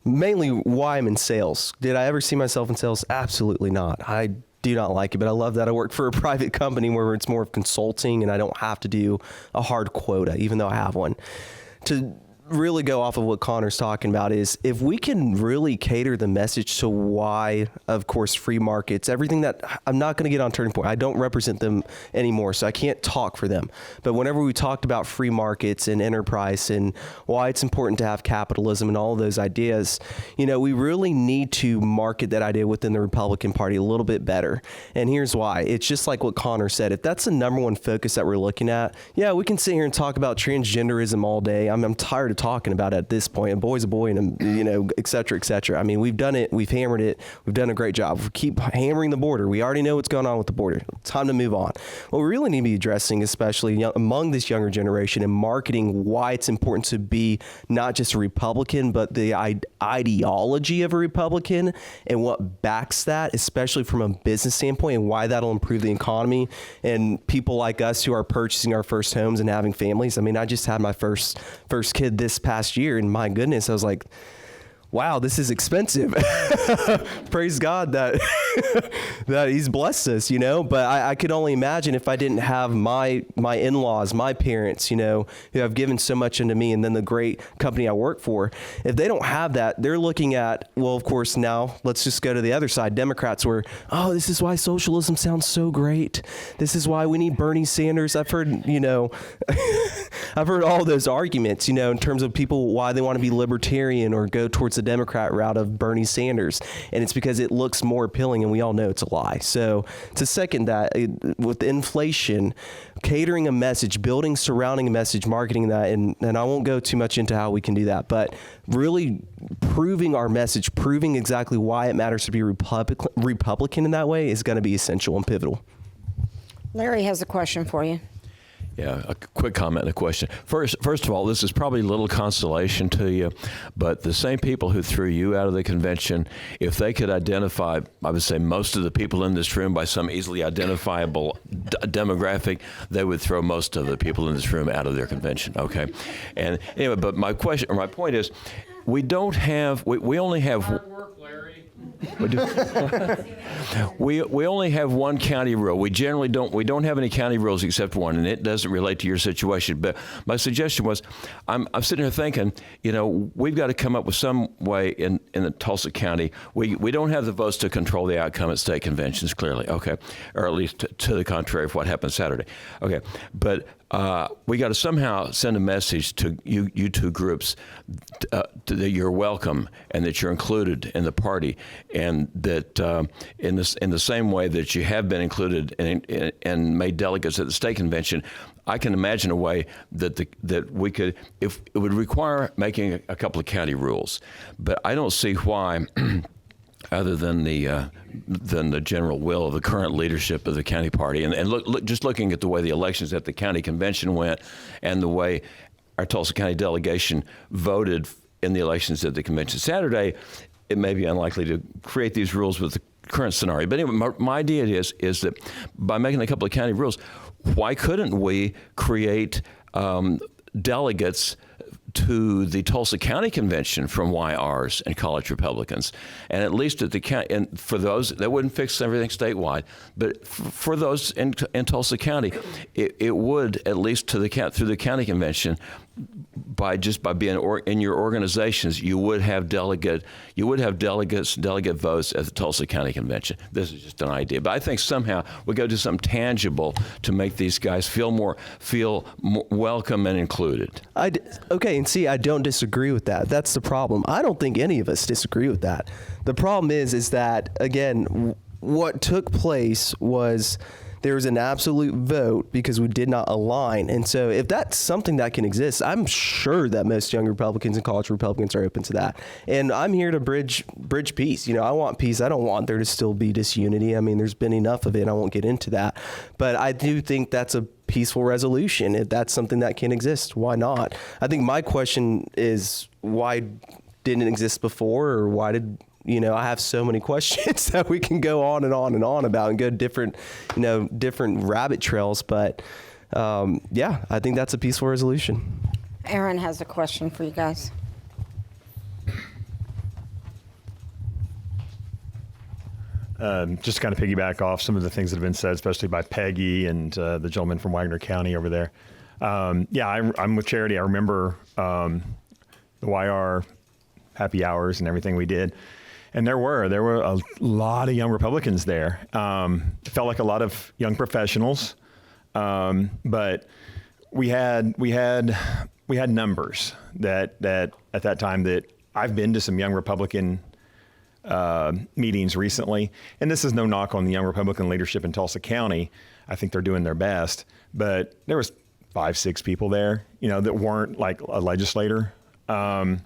Mainly why I'm in sales. Did I ever see myself in sales? Absolutely not. I do not like it, but I love that I work for a private company where it's more of consulting and I don't have to do a hard quota, even though I have one. To really go off of what Connor's talking about is if we can really cater the message to why, of course, free markets, everything that I'm not going to get on Turning Point. I don't represent them anymore, so I can't talk for them. But whenever we talked about free markets and enterprise and why it's important to have capitalism and all of those ideas, you know, we really need to market that idea within the Republican Party a little bit better. And here's why. It's just like what Connor said. If that's the number one focus that we're looking at, yeah, we can sit here and talk about transgenderism all day. I'm tired of talking about it at this point. A boy's a boy, and you know, et cetera, et cetera. I mean, we've done it. We've hammered it. We've done a great job. We keep hammering the border. We already know what's going on with the border. It's time to move on. What we really need to be addressing, especially among this younger generation, and marketing why it's important to be not just a Republican, but the ideology of a Republican and what backs that, especially from a business standpoint, and why that'll improve the economy and people like us who are purchasing our first homes and having families. I mean, I just had my first kid this past year, and my goodness, I was like, wow, this is expensive. Praise God that that he's blessed us, you know. But I could only imagine if I didn't have my in-laws, my parents, you know, who have given so much into me, and then the great company I work for. If they don't have that, they're looking at, well, of course, now let's just go to the other side. Democrats were, oh, this is why socialism sounds so great. This is why we need Bernie Sanders. I've heard, you know, I've heard all those arguments, you know, in terms of people why they want to be libertarian or go towards the Democrat route of Bernie Sanders, and it's because it looks more appealing, and we all know it's a lie. So to second that, with inflation, catering a message, building surrounding a message, marketing that, and I won't go too much into how we can do that, but really proving our message, proving exactly why it matters to be Republican in that way is going to be essential and pivotal. Larry has a question for you. Yeah, a quick comment and a question. First of all, this is probably little consolation to you, but the same people who threw you out of the convention, if they could identify, I would say most of the people in this room by some easily identifiable demographic, they would throw most of the people in this room out of their convention, okay? And anyway, but my point is, we only have... Hard work, Larry. We only have one county rule. We generally don't have any county rules except one, and it doesn't relate to your situation. But my suggestion was, I'm sitting here thinking, you know, we've got to come up with some way in the Tulsa County. We don't have the votes to control the outcome at state conventions, clearly, okay, or at least to the contrary of what happened Saturday, okay. But we got to somehow send a message to you two groups that you're welcome and that you're included in the party, and that in the same way that you have been included and made delegates at the state convention. I can imagine a way that we could, if it would require making a couple of county rules, but I don't see why. Other than the general will of the current leadership of the county party, and look, just looking at the way the elections at the county convention went, and the way our Tulsa County delegation voted in the elections at the convention Saturday, it may be unlikely to create these rules with the current scenario. But anyway, my idea is that by making a couple of county rules, why couldn't we create delegates to the Tulsa County Convention from YRs and college Republicans, and at least at the county, and for those that wouldn't fix everything statewide, but for those in Tulsa County, it would, at least through the county convention, by being in your organizations, you would have delegate votes at the Tulsa County Convention. This is just an idea, but I think somehow we got to do something tangible to make these guys feel more welcome and included. Okay, and see, I don't disagree with that. That's the problem. I don't think any of us disagree with that. The problem is that, again, what took place was there was an absolute vote because we did not align. And so if that's something that can exist, I'm sure that most young Republicans and college Republicans are open to that. And I'm here to bridge peace. You know, I want peace. I don't want there to still be disunity. I mean, there's been enough of it. I won't get into that. But I do think that's a peaceful resolution. If that's something that can exist, why not? I think my question is, why didn't it exist before, or why did... You know, I have so many questions that we can go on and on and on about and go different rabbit trails. But yeah, I think that's a peaceful resolution. Aaron has a question for you guys. Just kind of piggyback off some of the things that have been said, especially by Peggy and the gentleman from Wagner County over there. Yeah, I'm with Charity. I remember the YR happy hours and everything we did. And there were a lot of young Republicans there. It felt like a lot of young professionals, but we had numbers that at that time that I've been to some young Republican meetings recently, and this is no knock on the young Republican leadership in Tulsa County. I think they're doing their best, but there was 5-6 people there, you know, that weren't like a legislator, and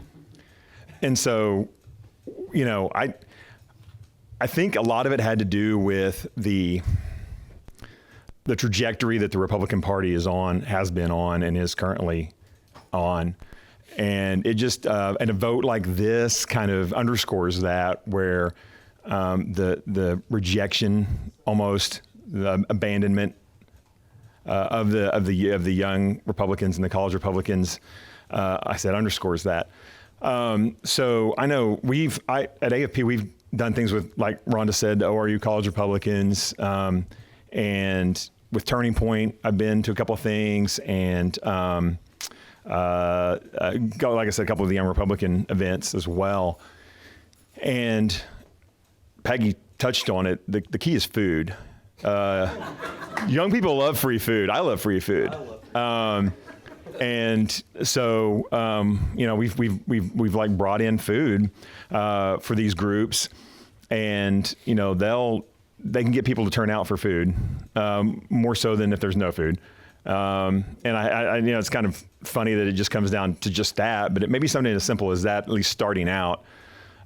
so. You know, I think a lot of it had to do with the trajectory that the Republican Party has been on, and is currently on. And it just, and a vote like this kind of underscores that, where the rejection, almost the abandonment of the young Republicans and the college Republicans, I said underscores that. So I know at AFP, we've done things with, like Rhonda said, the ORU College Republicans, and with Turning Point, I've been to a couple of things, and like I said, a couple of the young Republican events as well. And Peggy touched on it. The key is food. Young people love free food. I love free food. And so, we've like brought in food for these groups, and they can get people to turn out for food more so than if there's no food. And I it's kind of funny that it just comes down to just that, but it may be something as simple as that, at least starting out.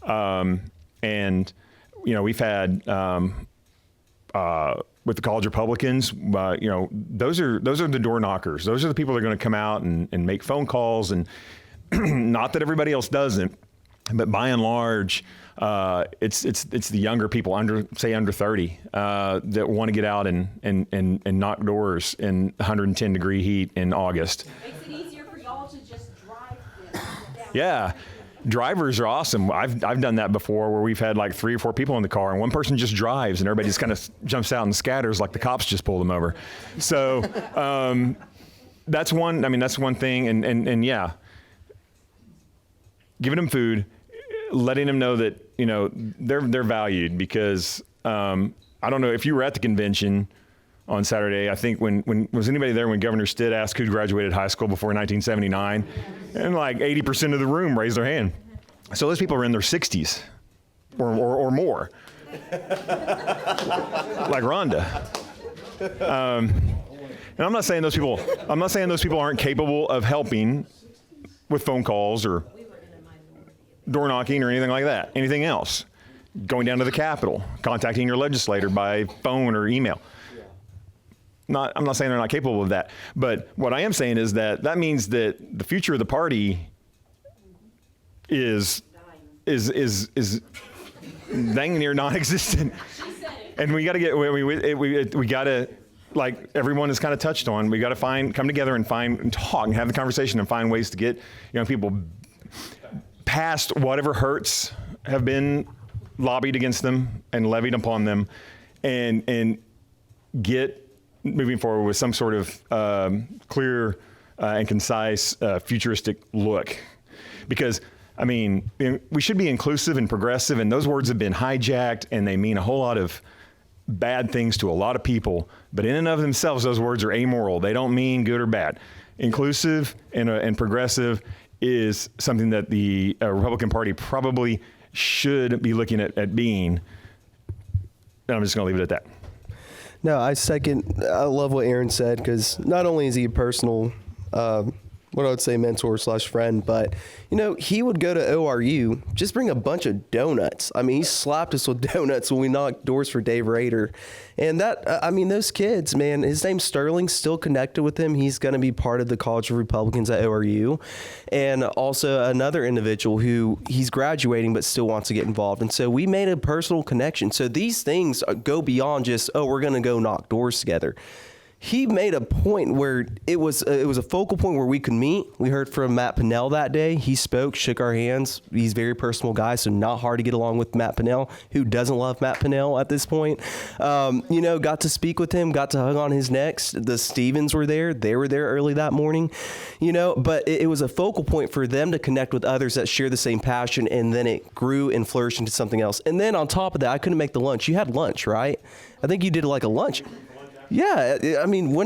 And we've had with the college Republicans, those are the door knockers. Those are the people that are going to come out and make phone calls, and not that everybody else doesn't, but by and large, it's the younger people under 30 that want to get out and knock doors in 110 degree heat in August. Makes it easier for y'all to just drive them down. Yeah. Drivers are awesome. I've done that before, where we've had like 3 or 4 people in the car, and one person just drives, and everybody just kind of jumps out and scatters like the cops just pulled them over. So that's one. I mean, that's one thing. And yeah, giving them food, letting them know that they're valued, because I don't know if you were at the convention on Saturday. I think when was anybody there when Governor Stitt asked who graduated high school before 1979, and like 80% of the room raised their hand. So those people are in their 60s or more, like Rhonda. And I'm not saying those people aren't capable of helping with phone calls or door knocking or anything like that. Anything else, going down to the Capitol, contacting your legislator by phone or email. I'm not saying they're not capable of that, but what I am saying is that means that the future of the party is dang near non-existent. And we got to we got to, like everyone has kind of touched on, we got to come together and talk and have the conversation and find ways to get young people past whatever hurts have been lobbied against them and levied upon them, and get moving forward with some sort of clear and concise futuristic look. Because, I mean, we should be inclusive and progressive, and those words have been hijacked, and they mean a whole lot of bad things to a lot of people. But in and of themselves, those words are amoral. They don't mean good or bad. Inclusive and progressive is something that the Republican Party probably should be looking at being. And I'm just going to leave it at that. No, I love what Aaron said, because not only is he a personal, what I would say mentor / friend, but, he would go to ORU, just bring a bunch of donuts. I mean, he slapped us with donuts when we knocked doors for Dave Rader. And those kids, man, his name's Sterling, still connected with him. He's going to be part of the College of Republicans at ORU. And also another individual who he's graduating but still wants to get involved. And so we made a personal connection. So these things go beyond just, we're going to go knock doors together. He made a point where it was a focal point where we could meet. We heard from Matt Pinnell that day. He spoke, shook our hands. He's a very personal guy, so not hard to get along with Matt Pinnell. Who doesn't love Matt Pinnell at this point? Got to speak with him, got to hug on his neck. The Stevens were there. They were there early that morning. But it was a focal point for them to connect with others that share the same passion, and then it grew and flourished into something else. And then on top of that, I couldn't make the lunch. You had lunch, right? I think you did like a lunch. Yeah, I mean,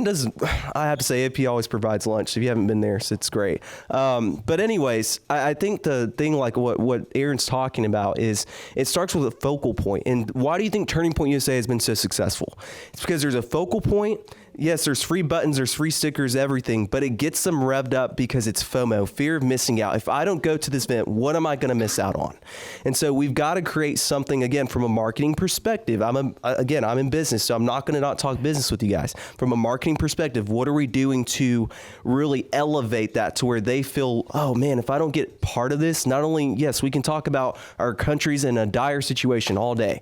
I have to say, AP always provides lunch. If you haven't been there, so it's great. But anyways, I think the thing like what Aaron's talking about is it starts with a focal point. And why do you think Turning Point USA has been so successful? It's because there's a focal point. Yes, there's free buttons, there's free stickers, everything, but it gets them revved up because it's FOMO, fear of missing out. If I don't go to this event, what am I going to miss out on? And so we've got to create something, again, from a marketing perspective. I'm in business, so I'm not going to not talk business with you guys. From a marketing perspective, what are we doing to really elevate that to where they feel, oh man, if I don't get part of this, not only, yes, we can talk about our country's in a dire situation all day.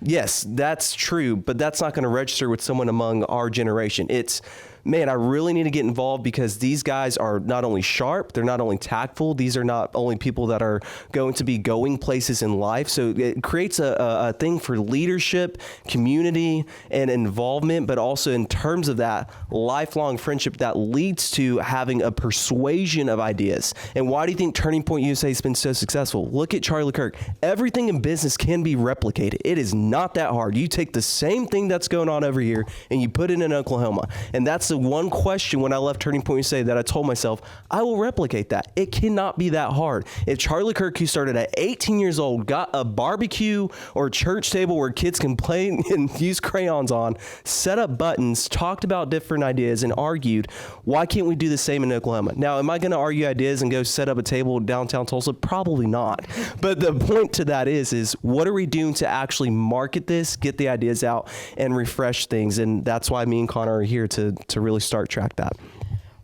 Yes, that's true, but that's not going to register with someone among our generation. It's, man, I really need to get involved because these guys are not only sharp, they're not only tactful, these are not only people that are going to be going places in life. So it creates a thing for leadership, community, and involvement, but also in terms of that lifelong friendship that leads to having a persuasion of ideas. And why do you think Turning Point USA has been so successful? Look at Charlie Kirk. Everything in business can be replicated. It is not that hard. You take the same thing that's going on over here and you put it in Oklahoma. And that's the one question when I left Turning Point USA that I told myself, I will replicate that. It cannot be that hard. If Charlie Kirk, who started at 18 years old, got a barbecue or church table where kids can play and use crayons on, set up buttons, talked about different ideas, and argued, why can't we do the same in Oklahoma? Now, am I going to argue ideas and go set up a table downtown Tulsa? Probably not. But the point to that is what are we doing to actually market this, get the ideas out, and refresh things? And that's why me and Connor are here to really start track that.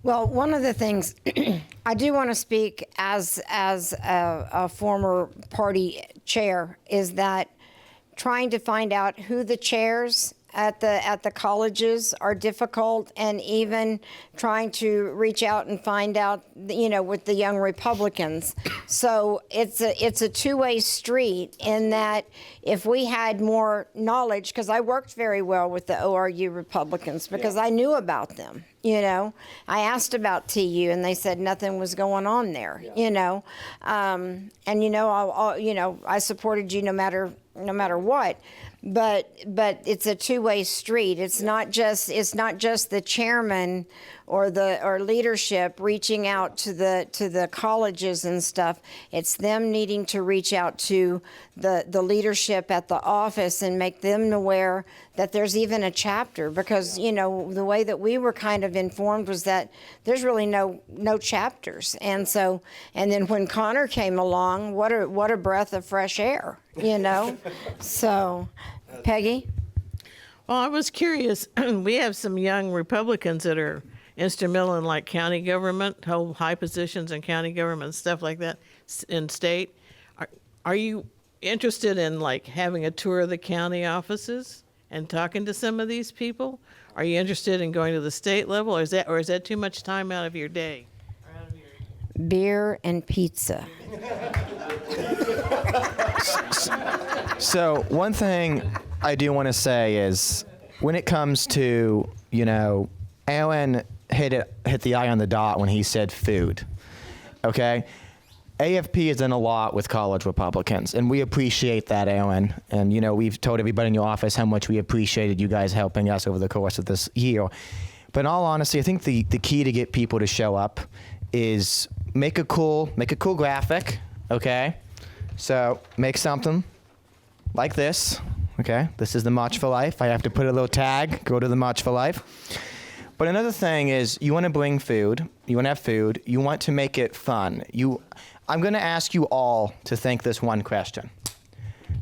Well, one of the things I do want to speak as a former party chair is that trying to find out who the chairs at the colleges are difficult, and even trying to reach out and find out, with the young Republicans. So it's a two-way street in that if we had more knowledge, because I worked very well with the ORU Republicans because I knew about them. I asked about TU and they said nothing was going on there. And I supported you no matter what. But it's a two-way street. It's not just the chairman or leadership reaching out to the colleges and stuff. It's them needing to reach out to the leadership at the office and make them aware that there's even a chapter, because the way that we were kind of informed was that there's really no chapters. And then when Connor came along, what a breath of fresh air, So, Peggy? Well, I was curious. We have some young Republicans that are instrumental in county government, hold high positions in county government, stuff like that in state. Are you interested in having a tour of the county offices and talking to some of these people? Are you interested in going to the state level, or is that too much time out of your day? Beer and pizza. So one thing I do want to say is, when it comes to, Alan hit the eye on the dot when he said food. Okay? AFP has done a lot with college Republicans, and we appreciate that, Alan. And, we've told everybody in your office how much we appreciated you guys helping us over the course of this year. But in all honesty, I think the key to get people to show up is make a cool graphic, okay? So make something like this, okay? This is the March for Life. I have to put a little tag, go to the March for Life. But another thing is, you want to bring food, you want to have food, you want to make it fun. I'm going to ask you all to think this one question.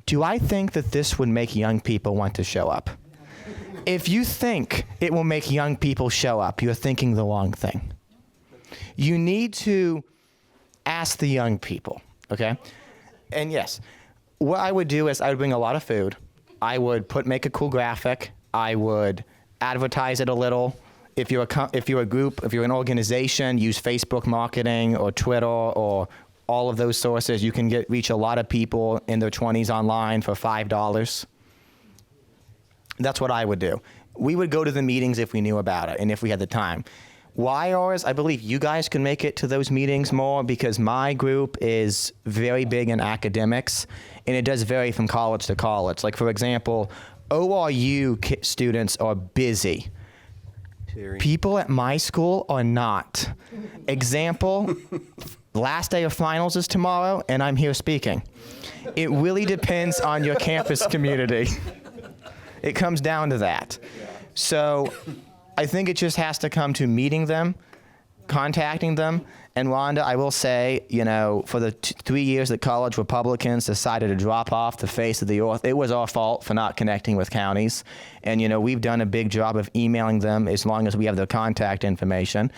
Do I think that this would make young people want to show up? If you think it will make young people show up, you're thinking the wrong thing. You need to ask the young people, okay? And yes, what I would do is I would bring a lot of food. I would make a cool graphic. I would advertise it a little. If you're a group, if you're an organization, use Facebook marketing or Twitter or all of those sources. You can reach a lot of people in their 20s online for $5. That's what I would do. We would go to the meetings if we knew about it and if we had the time. YRs, I believe you guys can make it to those meetings more, because my group is very big in academics, and it does vary from college to college. Like, for example, ORU students are busy. People at my school are not. Example, last day of finals is tomorrow, and I'm here speaking. It really depends on your campus community. It comes down to that. So I think it just has to come to meeting them, contacting them. And Rhonda, I will say, for the 3 years that college Republicans decided to drop off the face of the earth, it was our fault for not connecting with counties. And, we've done a big job of emailing them as long as we have their contact information.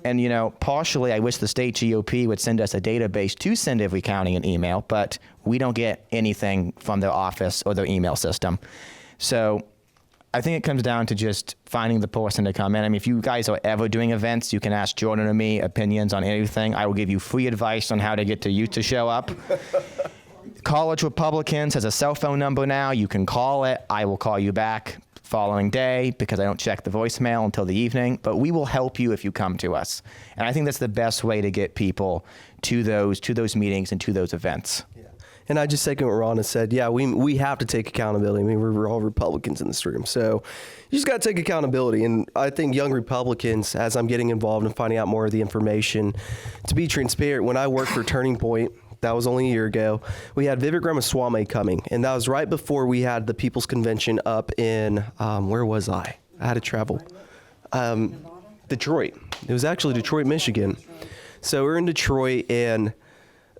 And, partially, I wish the state GOP would send us a database to send every county an email, but we don't get anything from their office or their email system. So I think it comes down to just finding the person to come in. I mean, if you guys are ever doing events, you can ask Jordan or me opinions on anything. I will give you free advice on how to get to youth to show up. College Republicans has a cell phone number now. You can call it. I will call you back following day, because I don't check the voicemail until the evening. But we will help you if you come to us. And I think that's the best way to get people to those meetings and to those events. And I just second what Rhonda said. Yeah, we have to take accountability. I mean, we're all Republicans in this room. So you just got to take accountability. And I think young Republicans, as I'm getting involved and finding out more of the information, to be transparent, when I worked for Turning Point, that was only a year ago, we had Vivek Ramaswamy coming. And that was right before we had the People's Convention up in, where was I? I had to travel. Detroit. It was actually Detroit, Michigan. So we're in Detroit, and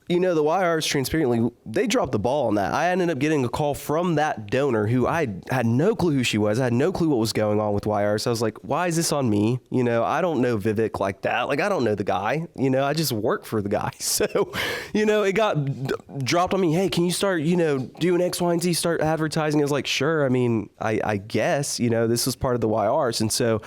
you know, the YRs, transparently, they dropped the ball on that. I ended up getting a call from that donor who I had no clue who she was. I had no clue what was going on with YRs. So I was like, why is this on me? You know, I don't know Vivek like that. Like, I don't know the guy. You know, I just work for the guy. So, you know, it got dropped on me. Hey, can you start, you know, doing X, Y, and Z, start advertising? I was like, sure. I mean, I guess, you know, this was part of the YRs. And so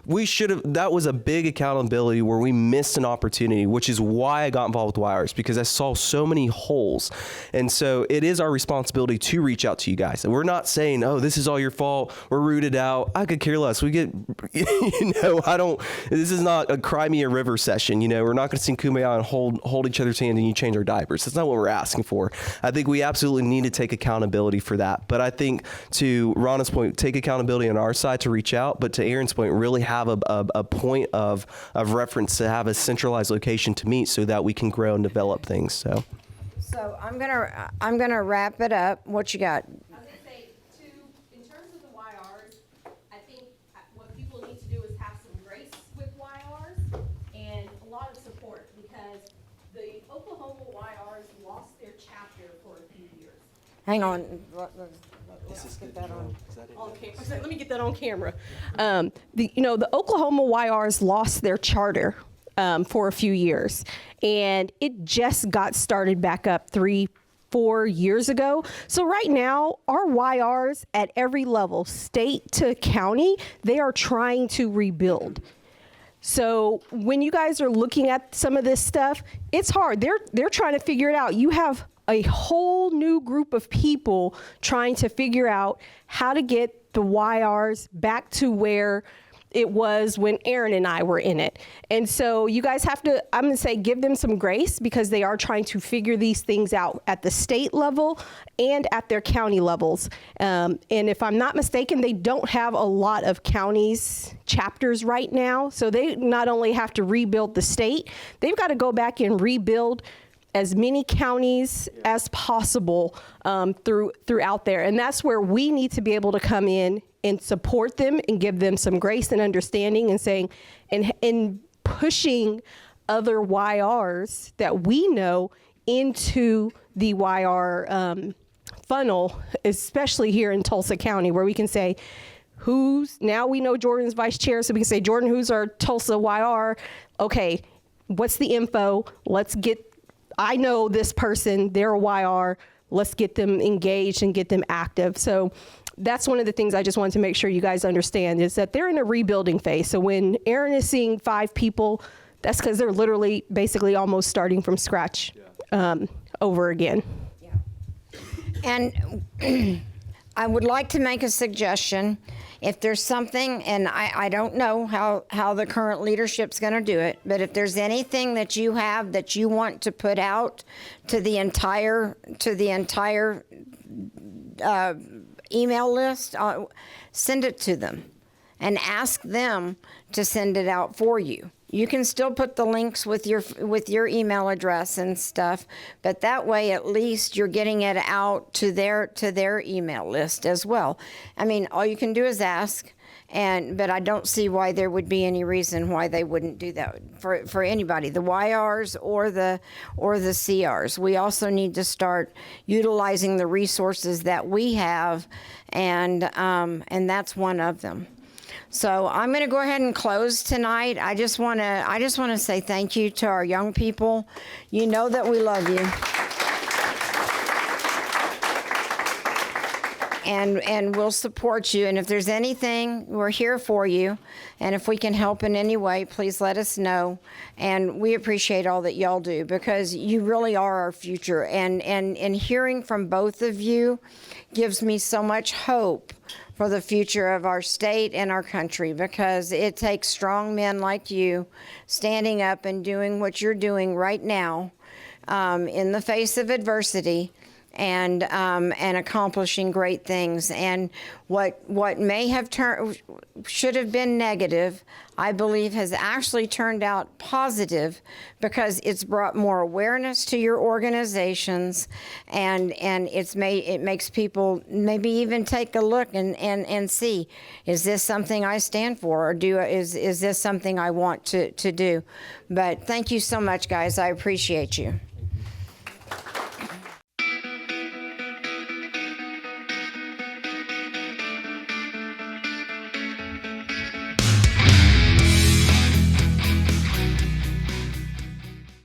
we should have, that was a big accountability where we missed an opportunity, which is why I got involved with YRs, because I saw so many holes. And so it is our responsibility to reach out to you guys. And we're not saying, oh, this is all your fault, we're rooted out. I could care less. We get, you know, this is not a cry me a river session. You know, we're not going to sing Kumbaya and hold each other's hand and you change our diapers. That's not what we're asking for. I think we absolutely need to take accountability for that. But I think, to Rhonda's point, take accountability on our side to reach out, but to Aaron's point, really have a point of reference, to have a centralized location to meet so that we can grow and develop things. So I'm gonna wrap it up. What you got? I was going to say, in terms of the YRs, I think what people need to do is have some grace with YRs and a lot of support, because the Oklahoma YRs lost their chapter for a few years. Hang on. Let's get that on. Let me get that on camera. The Oklahoma YRs lost their charter for a few years, and it just got started back up 3-4 years ago. So right now, our YRs at every level, state to county, they are trying to rebuild. So when you guys are looking at some of this stuff, it's hard. They're trying to figure it out. You have a whole new group of people trying to figure out how to get the YRs back to where it was when Aaron and I were in it. And so you guys have to, I'm going to say, give them some grace, because they are trying to figure these things out at the state level and at their county levels. And if I'm not mistaken, they don't have a lot of counties chapters right now. So they not only have to rebuild the state, they've got to go back and rebuild as many counties as possible throughout there. And that's where we need to be able to come in and support them and give them some grace and understanding, and saying, and pushing other YRs that we know into the YR funnel, especially here in Tulsa County, where we can say, now we know Jordan's vice chair, so we can say, Jordan, who's our Tulsa YR? Okay, what's the info? I know this person, they're a YR. Let's get them engaged and get them active. So that's one of the things I just wanted to make sure you guys understand, is that they're in a rebuilding phase. So when Aaron is seeing 5 people, that's because they're literally basically almost starting from scratch over again. Yeah. And I would like to make a suggestion. If there's something, and I don't know how the current leadership's going to do it, but if there's anything that you have that you want to put out to the entire email list, send it to them and ask them to send it out for you. You can still put the links with your email address and stuff, but that way at least you're getting it out to their email list as well. I mean, all you can do is ask, but I don't see why there would be any reason why they wouldn't do that for anybody, the YRs or the CRs. We also need to start utilizing the resources that we have, and that's one of them. So I'm going to go ahead and close tonight. I just want to say thank you to our young people. You know that we love you. And we'll support you. And if there's anything, we're here for you. And if we can help in any way, please let us know. And we appreciate all that y'all do, because you really are our future. And hearing from both of you gives me so much hope for the future of our state and our country, because it takes strong men like you standing up and doing what you're doing right now in the face of adversity, and accomplishing great things. And what may have should have been negative, I believe has actually turned out positive, because it's brought more awareness to your organizations, and it makes people maybe even take a look and see, is this something I stand for, or is this something I want to do? But thank you so much, guys. I appreciate you.